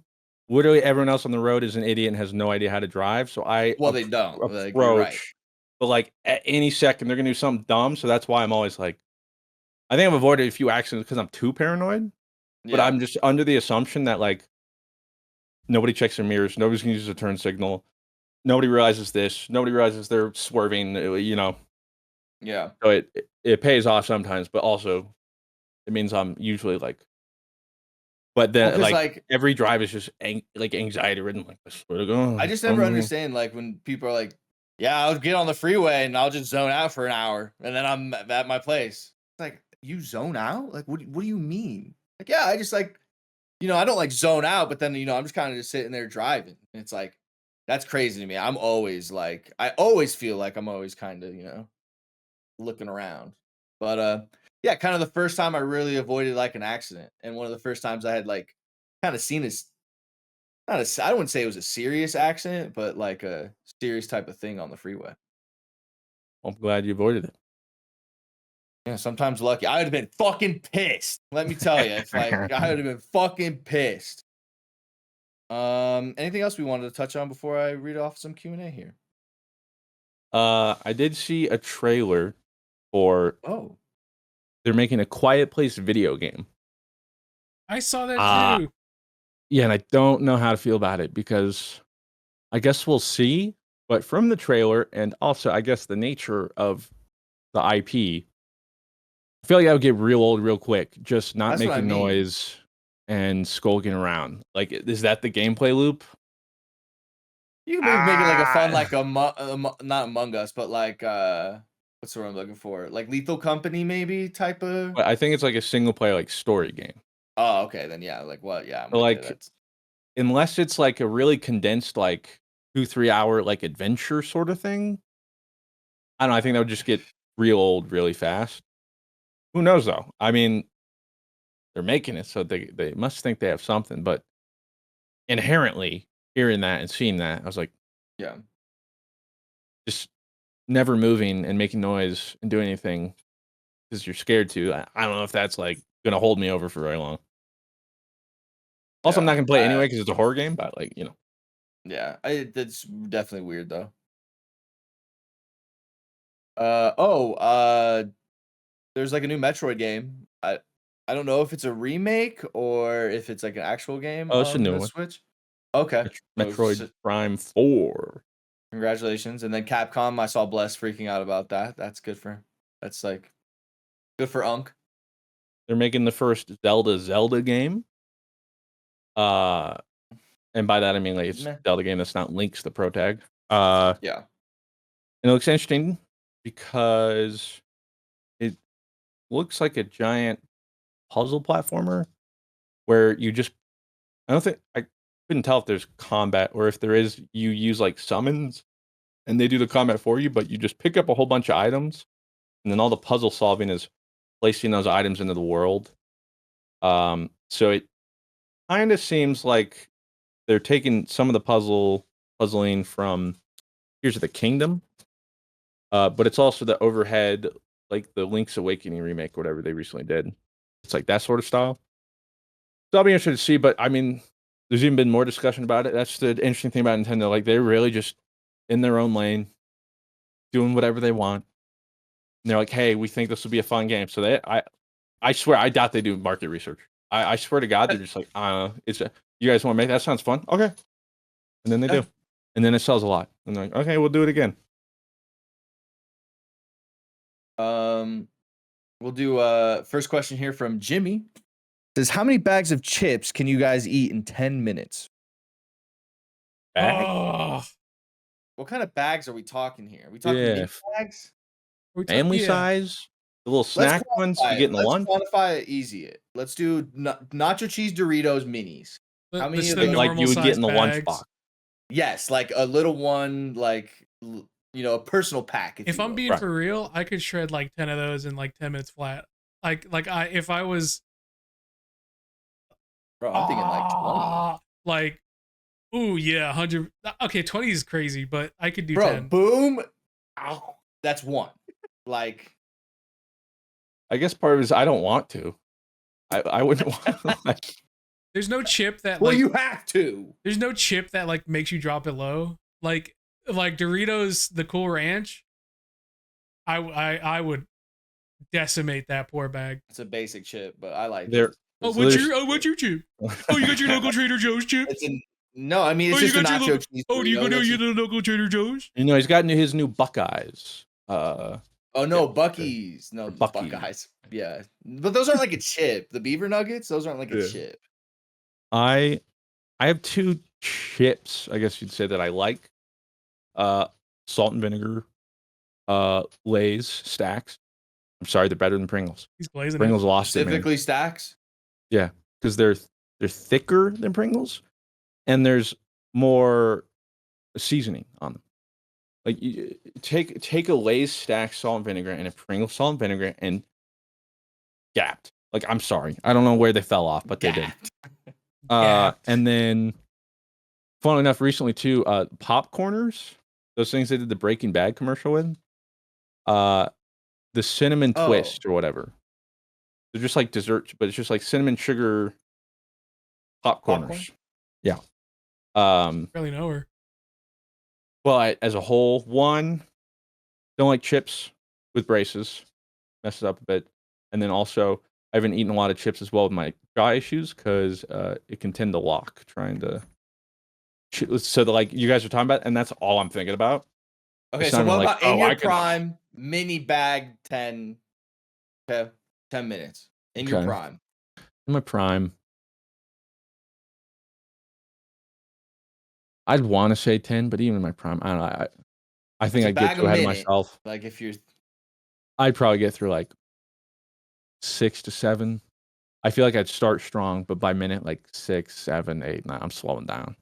C: literally everyone else on the road is an idiot and has no idea how to drive. So I
D: well, they don't. Like, you're right.
C: approach, but like at any second they're gonna do something dumb. So that's why I'm always like, I think I've avoided a few accidents because I'm too paranoid. But
D: Yeah.
C: I'm just under the assumption that like nobody checks their mirrors, nobody's gonna use a turn signal, nobody realizes this, nobody realizes they're swerving.
D: Yeah.
C: So it pays off sometimes, but also it means I'm usually like. But then,
D: 'cause,
C: like every drive is just like anxiety ridden. Like I swear to God,
D: I just never understand like when people are like, "Yeah, I'll get on the freeway and I'll just zone out for an hour and then I'm at my place." It's like, you zone out? Like, what do you mean? Like, yeah, I just like, I don't like zone out, but then I'm just kind of just sitting there driving. And it's like, that's crazy to me. I'm always like, I always feel like I'm always kind of, looking around. But yeah, kind of the first time I really avoided like an accident, and one of the first times I had like kind of seen as not a I wouldn't say it was a serious accident, but like a serious type of thing on the freeway.
C: I'm glad you avoided it.
D: Yeah, sometimes lucky. I would have been fucking pissed. Let me tell you, if like I would have been fucking pissed. Anything else we wanted to touch on before I read off some Q&A here?
C: I did see a trailer for
D: Oh,
C: they're making a Quiet Place video game.
A: I saw that too.
C: Yeah, and I don't know how to feel about it because I guess we'll see. But from the trailer and also I guess the nature of the IP, I feel like I would get real old real quick, just not
D: that's what I
C: making
D: mean.
C: noise and skulking around. Like, is that the gameplay loop?
D: You can maybe make it like a fun, like not Among Us, but like what's the word I'm looking for? Like Lethal Company, maybe type of.
C: But I think it's like a single player like story game.
D: Oh, okay, then yeah, like what? Yeah, I'm
C: But
D: with you.
C: like,
D: That's
C: unless it's like a really condensed like 2-3 hour like adventure sort of thing, I don't know. I think that would just get real old really fast. Who knows though? I mean, they're making it, so they must think they have something. But inherently, hearing that and seeing that, I was like,
D: yeah.
C: just never moving and making noise and doing anything because you're scared to. I don't know if that's like gonna hold me over for very long. Also, I'm not
D: Yeah,
C: gonna play it anyway because it's a horror game. But like,
D: yeah, that's definitely weird though. Oh, there's like a new Metroid game. I don't know if it's a remake or if it's like an actual game
C: oh, it's a
D: on
C: new
D: the
C: one.
D: Switch. Okay,
C: Metroid Prime 4.
D: congratulations. And then Capcom, I saw Bless freaking out about that. That's good for him. That's like good for Unk.
C: They're making the first Zelda game. And by that I mean like it's
D: Meh.
C: Zelda game that's not Link's the pro tag.
D: Yeah.
C: And it looks interesting because it looks like a giant puzzle platformer where you just I couldn't tell if there's combat or if there is you use like summons and they do the combat for you, but you just pick up a whole bunch of items and then all the puzzle solving is placing those items into the world. So it kind of seems like they're taking some of the puzzling from Here's the Kingdom, but it's also the overhead, like the Link's Awakening remake, whatever they recently did. It's like that sort of style. So I'll be interested to see, but I mean, there's even been more discussion about it. That's the interesting thing about Nintendo. Like they're really just in their own lane, doing whatever they want. And they're like, hey, we think this will be a fun game. So I swear, I doubt they do market research. I swear to God, they're just like, I don't know. You guys want to make that? Sounds fun. Okay. And then they do. And then it sells a lot. And they're like, okay, we'll do it again.
D: We'll do first question here from Jimmy. Says, how many bags of chips can you guys eat in 10 minutes?
C: Bag?
A: Oh,
D: What kind of bags are we talking here? Are we talking mini bags?
C: Family size? The little snack ones you get in the lunch?
D: Let's quantify it easy. Let's do nacho cheese Doritos minis. How many of those?
C: Like you would get in the lunchbox.
D: Yes, like a little one, like a personal pack.
A: If I'm being for real, I could shred like 10 of those in like 10 minutes flat. If I was,
D: bro, I'm thinking like 20.
A: Like, ooh yeah, 100. Okay, 20 is crazy, but I could do
D: bro,
A: 10.
D: Boom. Ow, that's one. Like,
C: I guess part of it is I don't want to. I wouldn't want like.
A: There's no chip that
D: well,
A: like,
D: you have to.
A: There's no chip that like makes you drop it low. Like Doritos, the Cool Ranch. I would decimate that poor bag.
D: It's a basic chip, but I like
C: it.
A: Oh, what's your chip? Oh, you got your local Trader Joe's chip?
D: No, I mean, it's just a nacho cheese.
A: Oh, do you go to your local Trader Joe's?
C: He's got his new Buckeyes.
D: Oh no, Buc-ee's. No, Buckeyes. Yeah, but those aren't like a chip. The beaver nuggets, those aren't like a chip.
C: I have two chips, I guess you'd say, that I like. Salt and vinegar, Lay's stacks. I'm sorry, they're better than Pringles.
A: He's glazing
C: Pringles lost it, man.
D: Specifically stacks.
C: Yeah, because they're thicker than Pringles, and there's more seasoning on them. Like take a Lay's stacked salt and vinegar and a Pringles salt and vinegar and gapped. Like, I'm sorry, I don't know where they fell off, but they did. And then, funnily enough, recently too, popcorners, those things they did the Breaking Bad commercial with, the cinnamon twist or whatever. They're just like dessert, but it's just like cinnamon sugar popcorners. Yeah.
A: Really know her.
C: But as a whole, one, don't like chips with braces, messes up a bit, and then also I haven't eaten a lot of chips as well with my jaw issues because it can tend to lock trying to. So like you guys are talking about, and that's all I'm thinking about.
D: Okay, so what about in your prime mini bag 10 minutes in your prime?
C: In my prime, I'd want to say 10, but even in my prime, I don't know. I think I'd get too ahead of myself.
D: Like if you're,
C: I'd probably get through like 6 to 7. I feel like I'd start strong, but by minute like 6, 7, 8, 9, I'm slowing down.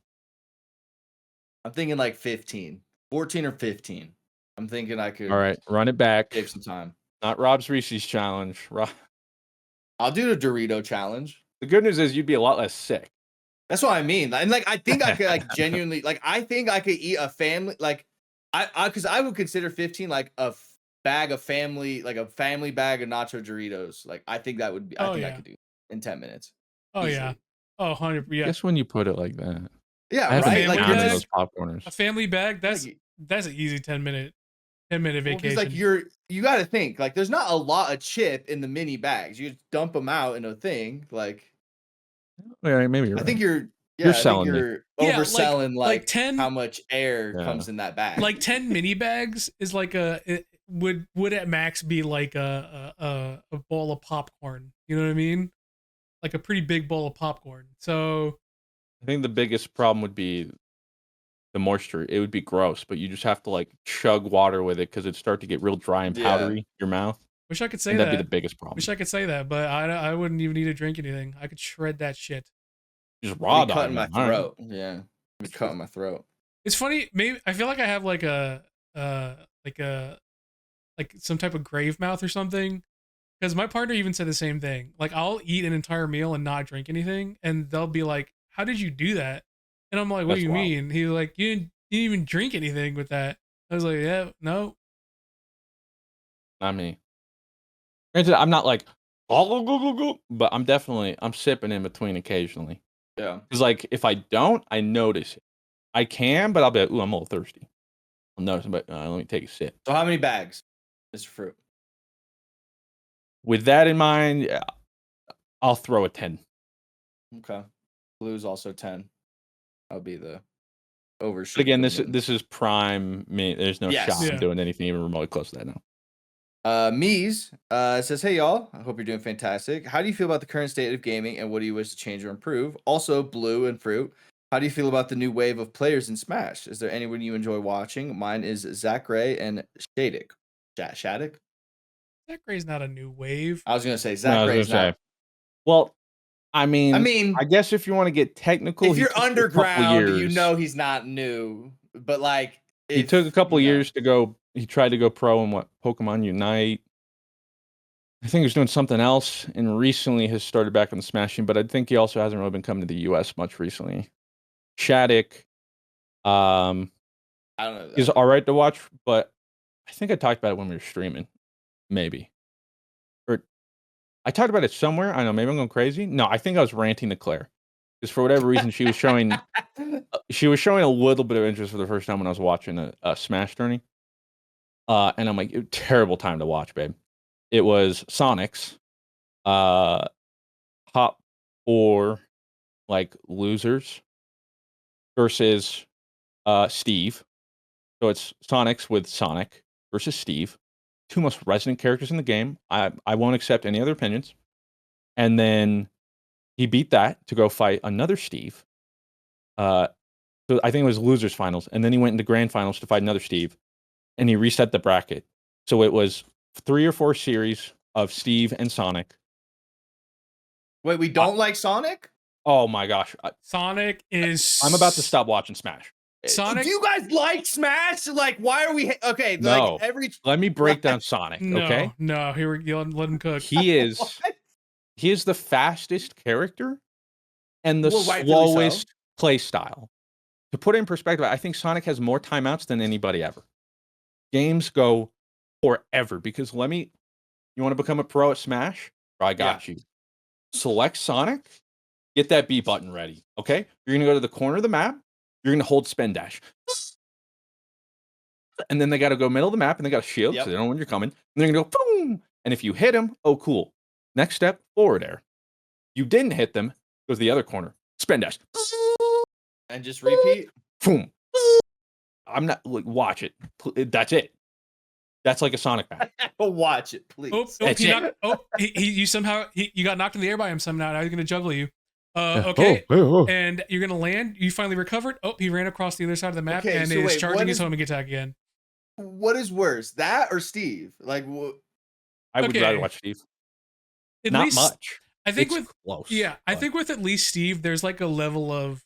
D: I'm thinking like 15, 14 or 15. I'm thinking I could.
C: All right, run it back.
D: Save some time.
C: Not Rob's Reese's challenge.
D: I'll do the Dorito challenge.
C: The good news is you'd be a lot less sick.
D: That's what I mean. And like, I think I could like genuinely, like, I think I could eat a family, like, because I would consider 15 like a bag of family, like a family bag of nacho Doritos. Like, I think that would be, I think I could do in 10 minutes.
A: Oh, easily. Yeah. Oh, 100%. Yeah.
C: I guess when you put it like that.
D: Yeah, right.
C: Like those popcorners.
A: A family bag, that's an easy 10-minute vacation.
D: Because like you got to think like there's not a lot of chip in the mini bags. You just dump them out in a thing. Like,
C: yeah, maybe you're right.
D: I think you're
C: selling
D: you're overselling like
A: 10
D: how much air comes in that bag.
A: Like 10 mini bags is like it would at max be like a bowl of popcorn. You know what I mean? Like a pretty big bowl of popcorn. So
C: I think the biggest problem would be the moisture. It would be gross, but you just have to like chug water with it because it'd start to get real dry and powdery your mouth.
A: Wish I could say
C: that'd be the biggest problem.
A: Wish I could say that, but I wouldn't even need to drink anything. I could shred that shit.
C: Just raw dog.
D: Cutting my throat. Yeah, be cutting my throat.
A: It's funny. Maybe I feel like I have like some type of grave mouth or something. Because my partner even said the same thing. Like, I'll eat an entire meal and not drink anything, and they'll be like, "How did you do that?" And I'm like, "What do you mean?" He's like, "You didn't even drink anything with that." I was like, "Yeah, no."
C: Not me. Granted, I'm not like, but I'm sipping in between occasionally.
D: Yeah.
C: Because like, if I don't, I notice it. I can, but I'll be like, ooh, I'm a little thirsty. I'll notice, but let me take a sip.
D: So how many bags, Mr. Fruit?
C: With that in mind, I'll throw a 10.
D: Okay. Blue's also 10. I'll be the overshoot.
C: But again, this is prime. There's no shot in doing anything even remotely close to that now.
D: Mies says, "Hey y'all, I hope you're doing fantastic. How do you feel about the current state of gaming, and what do you wish to change or improve? Also, Blue and Fruit, how do you feel about the new wave of players in Smash? Is there anyone you enjoy watching? Mine is Zach Ray and Shaddick. Shaddick?
A: Zach Ray's not a new wave.
D: I was gonna say Zach Ray's not.
C: Well, I mean, I guess if you want to get technical,
D: if you're underground, you know he's not new. But like,
C: he took a couple years to go. He tried to go pro in Pokemon Unite. I think he was doing something else, and recently has started back on the Smashing. But I think he also hasn't really been coming to the U.S. much recently. Shaddick,
D: I don't know.
C: He's all right to watch, but I think I talked about it when we were streaming, maybe, or I talked about it somewhere. I don't know. Maybe I'm going crazy. No, I think I was ranting to Claire because for whatever reason she was showing a little bit of interest for the first time when I was watching a Smash tourney. And I'm like, terrible time to watch, babe. It was Sonic's top 4 like losers versus Steve. So it's Sonic's with Sonic versus Steve. 2 most resonant characters in the game. I won't accept any other opinions. And then he beat that to go fight another Steve. So I think it was losers finals. And then he went into grand finals to fight another Steve. And he reset the bracket. So it was 3 or 4 series of Steve and Sonic.
D: Wait, we don't like Sonic?
C: Oh my gosh.
A: Sonic is...
C: I'm about to stop watching Smash.
A: Sonic.
D: Do you guys like Smash? Like, why are we okay?
C: No.
D: Like every
C: Let me break down Sonic. Okay,
A: No. Here we go. Let him cook.
C: he is
D: What?
C: he is the fastest character and the
D: Well, rightfully so.
C: slowest play style. To put it in perspective, I think Sonic has more timeouts than anybody ever. Games go forever because you want to become a pro at Smash? I got you. Select Sonic, get that B button ready. Okay? You're gonna go to the corner of the map, you're gonna hold spin dash. And then they gotta go middle of the map and they got a shield, so they don't know when you're coming. And they're gonna go boom. And if you hit them, oh cool. Next step, forward air. You didn't hit them, go to the other corner. Spin dash.
D: And just repeat.
C: Boom. I'm not like watch it. That's it. That's like a Sonic battle.
D: Watch it, please.
A: You got knocked in the air by him somehow. Now he's gonna juggle you. Okay. And you're gonna land. You finally recovered. Oh, he ran across the other side of the map and is charging his homing attack again.
D: What is worse, that or Steve? Like,
C: I would rather watch Steve. Not much.
A: I think
C: it's close.
A: Yeah, I think with at least Steve, there's like a level of,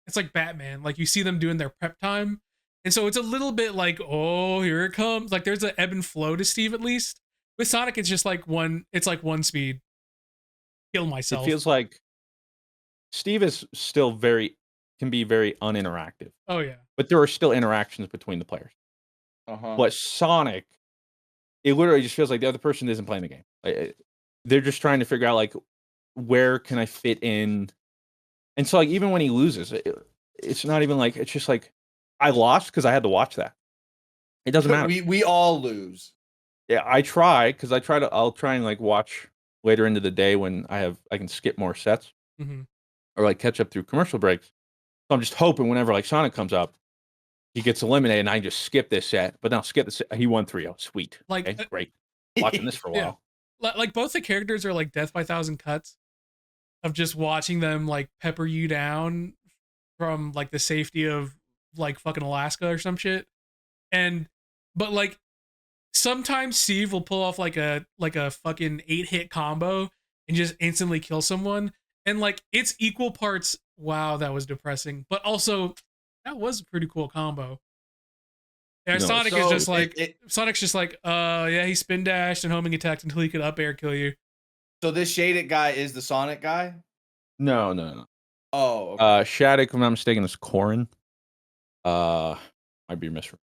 A: it's like Batman. Like you see them doing their prep time, and so it's a little bit like, oh, here it comes. Like there's an ebb and flow to Steve at least. With Sonic, it's just like one. It's like one speed. Kill myself.
C: It feels like Steve is still can be very uninteractive.
A: Oh yeah.
C: But there are still interactions between the players. But Sonic, it literally just feels like the other person isn't playing the game. They're just trying to figure out like where can I fit in, and so like even when he loses, it's not even like it's just like I lost because I had to watch that. It doesn't matter.
D: We all lose.
C: Yeah, I try because I'll try and like watch later into the day when I can skip more sets or like catch up through commercial breaks. So I'm just hoping whenever like Sonic comes up, he gets eliminated and I just skip this set. But now skip the set. He won 3-0. Sweet.
A: Like
C: okay, great. Watching this for a while.
A: Like both the characters are like death by 1,000 cuts of just watching them like pepper you down from like the safety of like fucking Alaska or some shit. But like sometimes Steve will pull off like a fucking 8-hit combo and just instantly kill someone. And like it's equal parts, wow, that was depressing. But also that was a pretty cool combo. Yeah, Sonic is just like Sonic's just like, yeah, he spin dashed and homing attacked until he could up air kill you.
D: So this shaded guy is the Sonic guy?
C: No.
D: Oh, okay.
C: Shattuck, if I'm not mistaken, is Corrin. Might be I think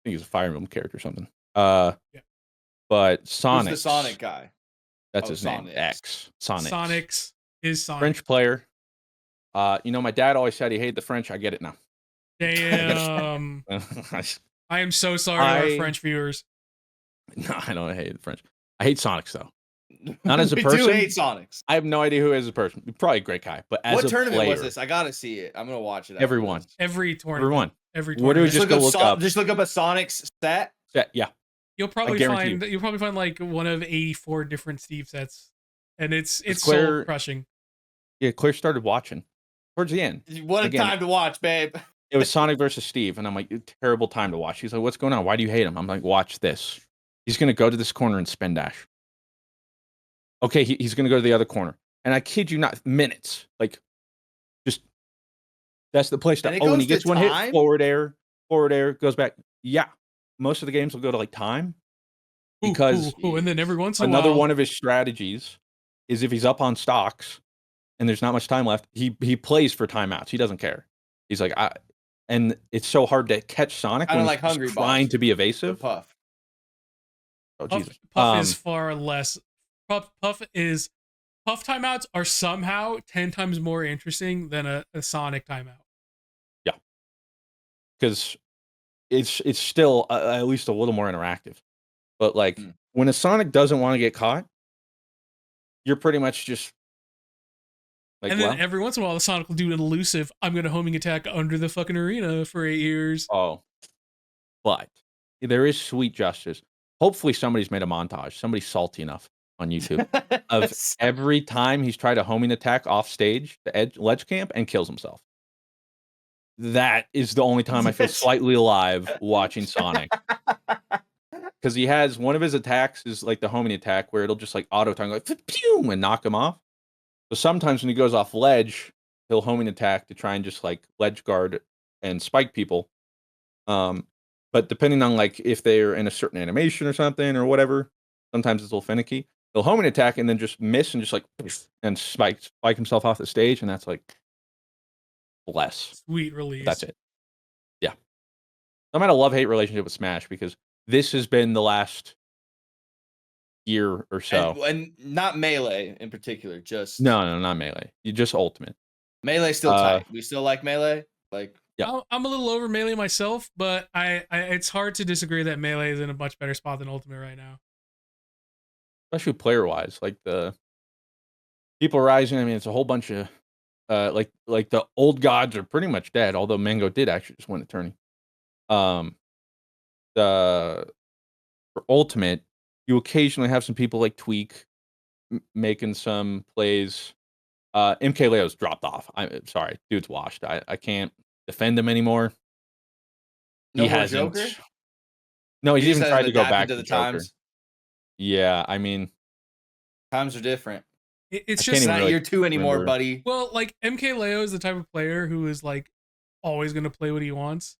C: he's a Fire Emblem character or something. But Sonic,
D: who's the Sonic guy?
C: That's his name. X.
A: Sonic's is Sonic.
C: French player. My dad always said he hated the French. I get it now.
A: Damn. I am so sorry to our French viewers.
C: No, I don't hate the French. I hate Sonics though. Not as a person.
D: We do hate Sonics.
C: I have no idea who is a person. Probably a great guy, but as
D: what
C: a
D: tournament
C: player,
D: was this? I gotta see it. I'm gonna watch it.
C: Everyone.
A: Every tournament.
C: What do we just go look up?
D: Just look up a Sonic's set.
C: Yeah.
A: You'll probably find like one of 84 different Steve sets, and it's
C: Claire,
A: soul crushing.
C: Yeah, Claire started watching towards the end.
D: What a time to watch, babe.
C: It was Sonic versus Steve, and I'm like, terrible time to watch. He's like, what's going on? Why do you hate him? I'm like, watch this. He's gonna go to this corner and spin dash. Okay, he's gonna go to the other corner, and I kid you not, minutes. Like, just that's the play style. Oh, and he gets one hit, forward air, goes back. Yeah, most of the games will go to like time because
A: and then every once in a while,
C: another one of his strategies is if he's up on stocks and there's not much time left, he plays for timeouts. He doesn't care. He's like, and it's so hard to catch Sonic when
D: like
C: he's trying to be evasive.
D: Puff.
C: Oh Jesus!
A: Puff is far less. Puff timeouts are somehow 10 times more interesting than a Sonic timeout.
C: Yeah, because it's still at least a little more interactive. But like when a Sonic doesn't want to get caught, you're pretty much just like.
A: And then every once in a while, the Sonic will do an elusive. I'm going to homing attack under the fucking arena for 8 years.
C: Oh, but there is sweet justice. Hopefully, somebody's made a montage. Somebody's salty enough on YouTube of every time he's tried a homing attack off stage, the ledge camp, and kills himself. That is the only time I feel slightly alive watching Sonic. Because he has one of his attacks is like the homing attack where it'll just like auto time like pew and knock him off. So sometimes when he goes off ledge, he'll homing attack to try and just like ledge guard and spike people. But depending on like if they're in a certain animation or something or whatever, sometimes it's a little finicky. He'll homing attack and then just miss and just like and spike himself off the stage, and that's like bless.
A: Sweet release.
C: That's it. Yeah. I'm at a love-hate relationship with Smash because this has been the last year or so.
D: And not Melee in particular, just
C: No, not Melee. You just Ultimate.
D: Melee's still tight. We still like Melee. Like,
C: yeah.
A: I'm a little over Melee myself, but I it's hard to disagree that Melee is in a much better spot than Ultimate right now.
C: Especially player-wise. Like the people rising, I mean, it's a whole bunch of like the old gods are pretty much dead, although Mango did actually just win the tourney. The for Ultimate, you occasionally have some people like Tweak making some plays. MK Leo's dropped off. I'm sorry, dude's washed. I can't defend him anymore.
D: no more Joker.
C: No, he's
D: He
C: even
D: just
C: tried
D: hasn't
C: to go
D: adapted
C: back
D: to
C: to
D: the
C: Joker.
D: times.
C: Yeah, I mean,
D: Times are different.
A: It's
C: I
A: just
C: can't even
D: not
C: really
D: year 2 anymore,
C: remember.
D: buddy.
A: well, like MK Leo is the type of player who is like always gonna play what he wants,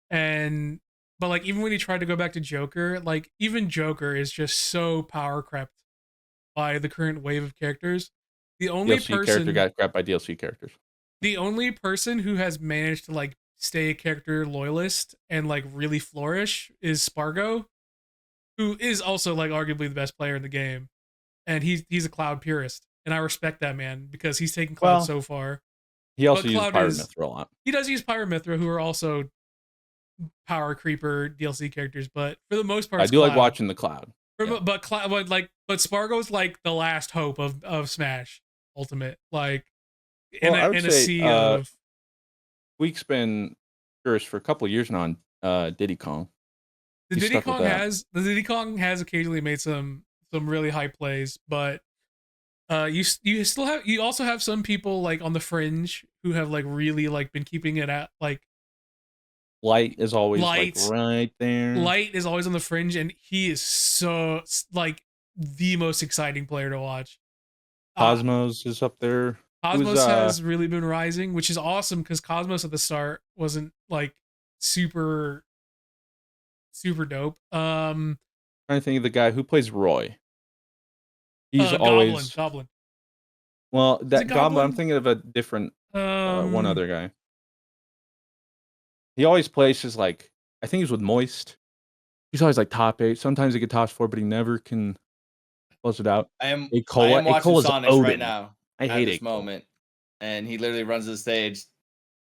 A: but like even when he tried to go back to Joker, like even Joker is just so power crept by the current wave of characters. The only
C: DLC character
A: person
C: got grabbed by DLC characters.
A: the only person who has managed to like stay a character loyalist and like really flourish is Spargo, who is also like arguably the best player in the game, and he's a Cloud purist, and I respect that man because he's taken Cloud
C: Well,
A: so far.
C: He also
A: But
C: uses
A: Cloud
C: Pirate
A: is-
C: Mythra a lot.
A: He does use Pyramithra, who are also power creeper DLC characters, but for the most part,
C: I
A: it's
C: do like
A: Cloud.
C: watching the Cloud. Yeah.
A: But Spargo's like the last hope of Smash Ultimate, like in
C: Well, I would
A: a
C: say,
A: sea of.
C: Week's been curious for a couple of years now on Diddy Kong.
A: The
C: He's
A: Diddy
C: stuck with that.
A: Diddy Kong has occasionally made some really high plays, but you also have some people like on the fringe who have like really like been keeping it at like
C: Light is always
A: Light.
C: like right there.
A: Light is always on the fringe, and he is so like the most exciting player to watch.
C: Cosmos is up there.
A: Cosmos has really been rising, which is awesome because Cosmos at the start wasn't like super dope.
C: Trying to think of the guy who plays Roy. He's always
A: Goblin.
C: Well, that Goblin.
A: Goblin?
C: I'm thinking of a different one other guy. He always places like I think he's with Moist. He's always like top 8. Sometimes he get top 4, but he never can close it out.
D: I am
C: Acola.
D: watching
C: Acola's
D: Sonics
C: Odin.
D: right now.
C: I
D: at
C: hate
D: this
C: Acola.
D: moment, and he literally runs to the stage,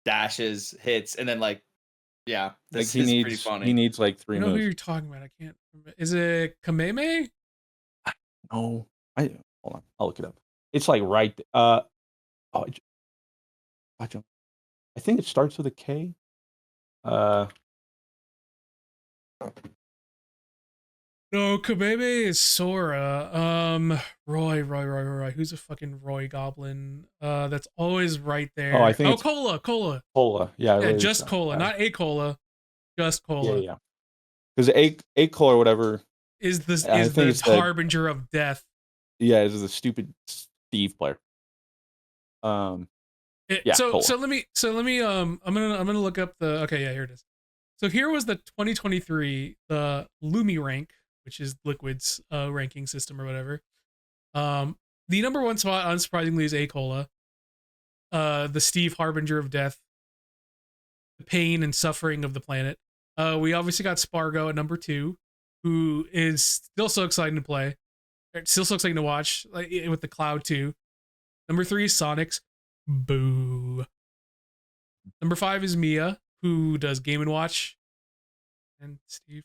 D: dashes, hits, and then like, yeah, this
C: Like
D: is pretty funny.
C: He needs like 3
A: I know
C: moves.
A: who you're talking about. I can't remember. Is it Kameme?
C: No, hold on. I'll look it up. It's like right. I think it starts with a K.
A: No, Kameme is Sora. Roy. Who's a fucking Roy Goblin? That's always right there.
C: Oh, I think it's
A: Cola.
C: Cola. Yeah,
A: Yeah, just Cola, not a Cola. Just Cola.
C: Yeah. Because a Cola or whatever
A: is
C: think
A: the
C: it's the-
A: harbinger of death.
C: Yeah, is the stupid Steve player. Yeah,
A: so
C: Cola.
A: let me I'm gonna look up the okay, yeah, here it is. So here was the 2023 Lumi rank, which is Liquid's ranking system or whatever. The number 1 spot, unsurprisingly, is Acola. The Steve harbinger of death, the pain and suffering of the planet. We obviously got Spargo at number 2, who is still so exciting to play. Still so exciting to watch, like with the Cloud 2. Number 3 is Sonics. Boo. Number 5 is Mia, who does Game and Watch, and Steve,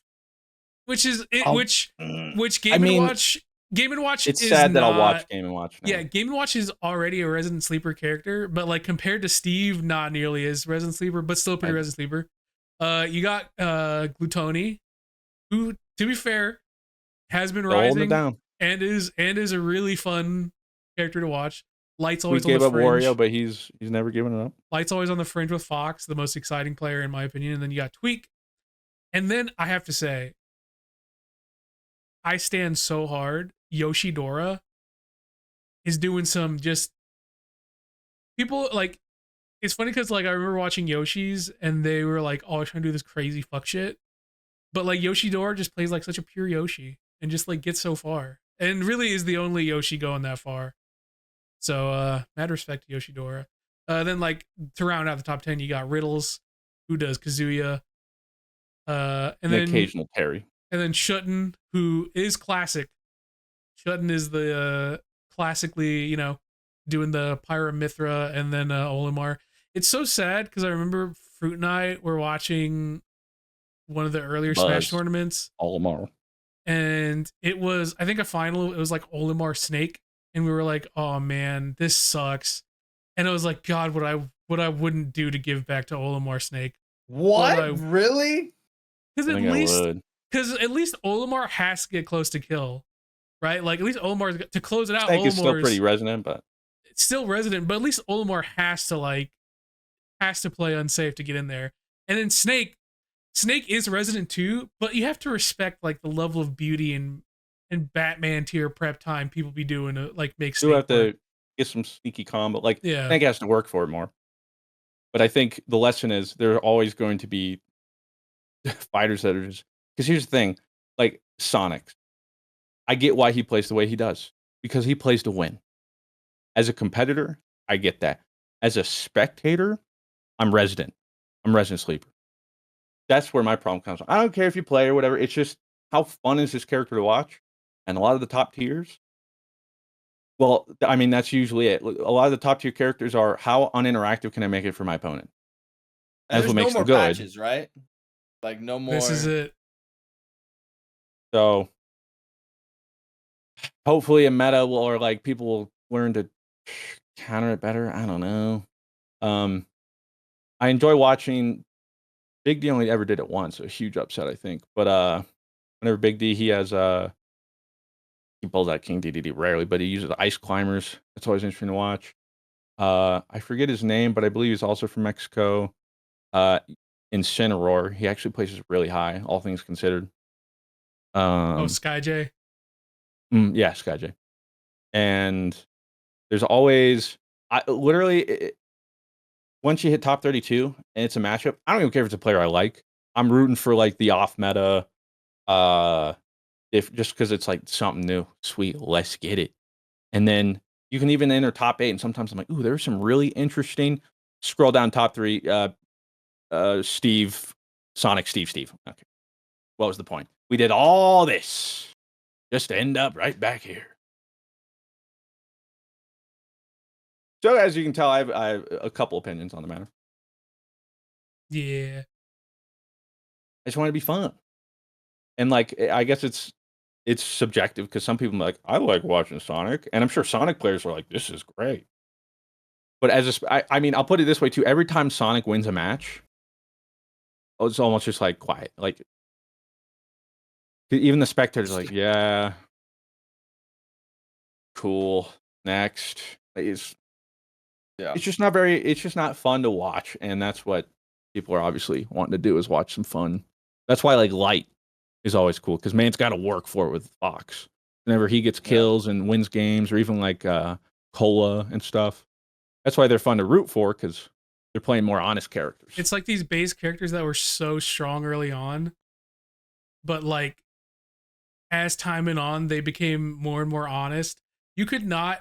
A: which is it. Which Game and Watch? Game and Watch.
C: It's
A: is
C: sad that
A: not,
C: I'll watch Game and Watch now.
A: Yeah, Game and Watch is already a Resident Sleeper character, but like compared to Steve, not nearly as Resident Sleeper, but still pretty Resident Sleeper. You got Glutoni, who, to be fair, has been
C: They're holding
A: rising
C: it down.
A: and is a really fun character to watch. Light's always
C: We
A: on
C: gave
A: the
C: up
A: fringe.
C: Wario, but he's never given it up.
A: Light's always on the fringe with Fox, the most exciting player in my opinion. And then you got Tweak. And then I have to say, I stand so hard. Yoshidora is doing some just people like it's funny because like I remember watching Yoshi's and they were like always trying to do this crazy fuck shit, but like Yoshidora just plays like such a pure Yoshi and just like gets so far, and really is the only Yoshi going that far. So mad respect to Yoshidora. Then like to round out the top 10, you got Riddles, who does Kazuya, and
C: An
A: then
C: occasional Terry.
A: and then Shutten, who is classic. Shutten is the classically, doing the Pyra Mithra, and then Olimar. It's so sad because I remember Fruit and I were watching one of the earlier Smash
C: Buzz.
A: tournaments,
C: Olimar.
A: and it was, I think, a final. It was like Olimar Snake, and we were like, "Oh man, this sucks." And I was like, "God, what I wouldn't do to give back to Olimar Snake."
D: What? Really?
A: Because
C: I think I would.
A: at least Olimar has to get close to kill, right? Like at least Olimar to close it out.
C: Snake is still
A: Olimar's
C: pretty resonant, but
A: it's still resident, but at least Olimar has to play unsafe to get in there. And then Snake is resident too, but you have to respect like the level of beauty and Batman tier prep time people be doing to like make
C: you
A: Snake
C: have to
A: work.
C: get some sneaky combo. Like
A: Yeah.
C: Snake has to work for it more. But I think the lesson is there are always going to be fighters that are just, because here's the thing, like Sonic, I get why he plays the way he does because he plays to win. As a competitor, I get that. As a spectator, I'm resident sleeper. That's where my problem comes from. I don't care if you play or whatever. It's just how fun is this character to watch? And a lot of the top tiers, well, I mean, that's usually it. A lot of the top tier characters are how uninteractive can I make it for my opponent?
D: And
C: That's
D: there's
C: what makes
D: no more
C: them good.
D: patches, right? Like no more.
A: This is it.
C: So hopefully a meta will, or like people will learn to counter it better. I don't know. I enjoy watching Big D only ever did it once, a huge upset, I think. But whenever Big D, he pulls out King DDD rarely, but he uses ice climbers. It's always interesting to watch. I forget his name, but I believe he's also from Mexico. Incineroar, he actually places really high, all things considered.
A: Sky J.
C: Yeah, Sky J. And there's always, once you hit top 32 and it's a matchup, I don't even care if it's a player I like. I'm rooting for like the off meta, if just because it's like something new. Sweet, let's get it. And then you can even enter top 8, and sometimes I'm like, ooh, there's some really interesting. Scroll down top 3, Steve. Okay, what was the point? We did all this just to end up right back here. So as you can tell, I have a couple opinions on the matter.
A: Yeah.
C: I just want it to be fun. And like, I guess it's subjective because some people are like, I like watching Sonic, and I'm sure Sonic players are like, this is great. But I mean, I'll put it this way too. Every time Sonic wins a match, it's almost just like quiet. Like even the spectators are like, yeah, cool. Next, it's just not fun to watch, and that's what people are obviously wanting to do is watch some fun. That's why like Light is always cool because man's got to work for it with Fox. Whenever he gets kills and wins games, or even like Cola and stuff, that's why they're fun to root for because they're playing more honest characters.
A: It's like these base characters that were so strong early on, but like as time went on, they became more and more honest. You could not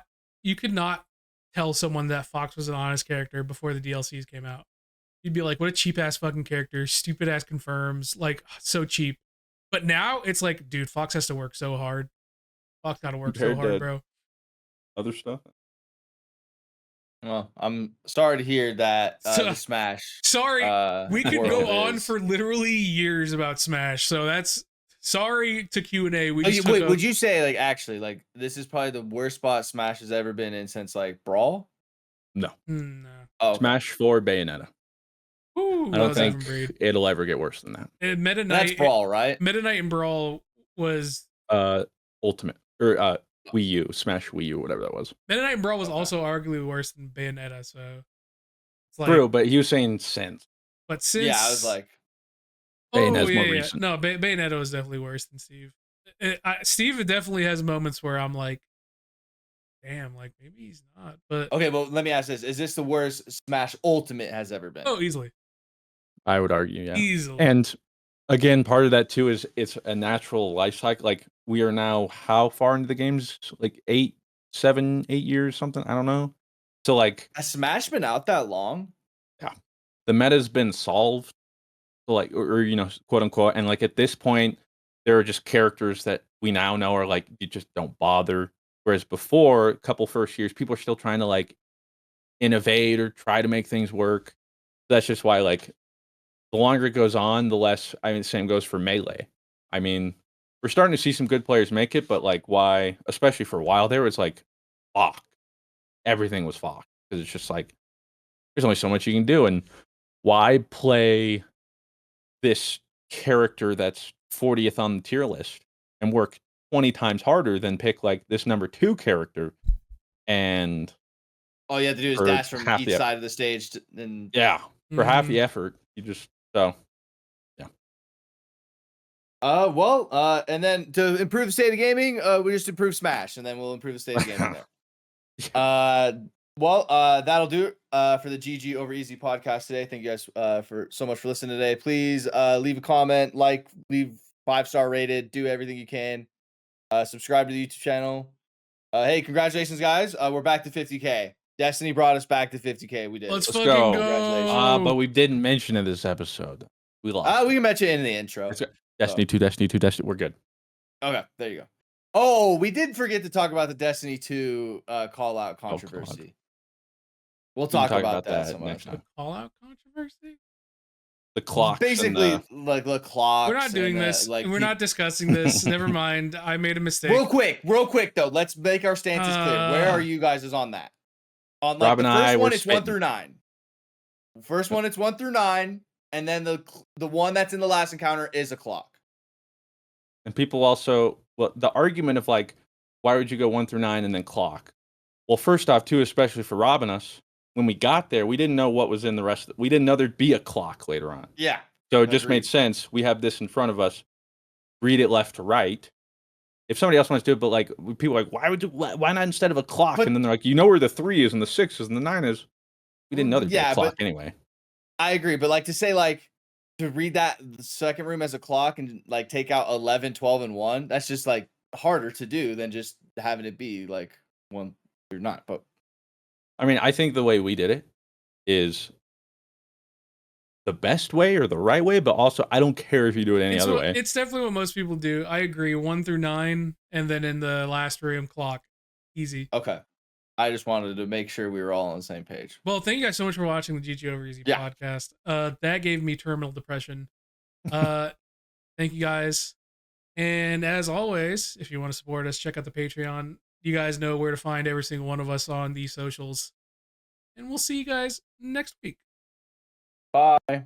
A: tell someone that Fox was an honest character before the DLCs came out. You'd be like, what a cheap ass fucking character, stupid ass confirms, like so cheap. But now it's like, dude, Fox has to work so hard. Fox got to work so hard, bro.
C: Other stuff.
D: Well, I'm sorry to hear that the Smash.
A: Sorry, we could go on
D: is...
A: for literally years about Smash. So that's sorry to Q&A.
D: Would you say like actually like this is probably the worst spot Smash has ever been in since like Brawl?
C: No.
A: No.
D: Oh, okay.
C: Smash 4 Bayonetta.
A: Ooh,
C: I don't think it'll ever get worse than that.
A: Meta Knight,
D: that's Brawl, right?
A: Meta Knight and Brawl was
C: Ultimate or Wii U, Smash Wii U, whatever that was.
A: Meta Knight and Brawl was also arguably worse than Bayonetta, so
C: it's like, true, but he was saying since.
A: But since
D: I was like,
C: Bayonetta's more recent.
A: No, Bayonetta was definitely worse than Steve. Steve definitely has moments where I'm like, damn, like maybe he's not. But
D: Okay, well, let me ask this: is this the worst Smash Ultimate has ever been?
A: oh, easily,
C: I would argue, yeah.
A: easily.
C: And again, part of that too is it's a natural life cycle. Like we are now how far into the games? Like 8 years, something. I don't know. So like,
D: Has Smash been out that long?
C: yeah, the meta's been solved. So like, or you know, quote unquote, and like at this point, there are just characters that we now know are like you just don't bother. Whereas before, a couple first years, people are still trying to like innovate or try to make things work. That's just why like the longer it goes on, the less. I mean, the same goes for Melee. I mean, we're starting to see some good players make it, but like, why? Especially for a while there, was like, fuck, everything was fuck because it's just like there's only so much you can do, and why play this character that's 40th on the tier list and work 20 times harder than pick like this number 2 character and
D: All you have to do is
C: for
D: dash from
C: half
D: each
C: the
D: side of the stage, and
C: yeah, for half
A: Mhm.
C: the effort, you just so yeah.
D: and then to improve the state of gaming, we just improve Smash, and then we'll improve the state of gaming there. That'll do it for the GG Over Easy podcast today. Thank you guys for so much for listening today. Please leave a comment, leave 5-star rated, do everything you can. Subscribe to the YouTube channel. Hey, congratulations, guys. We're back to 50K. Destiny brought us back to 50K. We did.
A: Let's
C: Let's
A: fucking
C: go.
A: go.
D: Congratulations.
C: But we didn't mention in this episode. We lost.
D: We can mention it in the intro.
C: Destiny 2, Destiny 2, Destiny. We're good.
D: Okay, there you go. Oh, we did forget to talk about the Destiny 2 call out controversy. We'll talk about that some
C: next
A: The
C: time.
A: call out controversy.
C: The clocks.
D: Basically, like the clocks.
A: We're not doing this. We're not discussing this. Never mind. I made a mistake.
D: Real quick though. Let's make our stances clear. Where are you guys on that? On like
C: Rob
D: the
C: and
D: first
C: I
D: one,
C: were
D: it's 1
C: spitting.
D: through 9. First one, it's 1 through 9, and then the one that's in the last encounter is a clock.
C: And people also, well, the argument of like, why would you go 1 through 9 and then clock? Well, first off, too, especially for Rob and us, when we got there, we didn't know what was in the rest. We didn't know there'd be a clock later on.
D: Yeah.
C: So it just made sense. We have this in front of us. Read it left to right. If somebody else wants to do it, but like people are like, why not instead of a clock?
D: But,
C: and then they're like, you know where the 3 is and the 6 is and the 9 is. We didn't know there'd be a clock anyway.
D: I agree, but like to say like to read that the second room as a clock and like take out 11, 12, and 1, that's just like harder to do than just having it be like 1 through 9. But
C: I mean, I think the way we did it is the best way or the right way, but also I don't care if you do it any other way.
A: It's definitely what most people do. I agree. 1 through 9, and then in the last room, clock. Easy.
D: okay. I just wanted to make sure we were all on the same page.
A: Well, thank you guys so much for watching the GG Over Easy podcast. That gave me terminal depression. Thank you guys. And as always, if you want to support us, check out the Patreon. You guys know where to find every single one of us on these socials. And we'll see you guys next week.
D: Bye.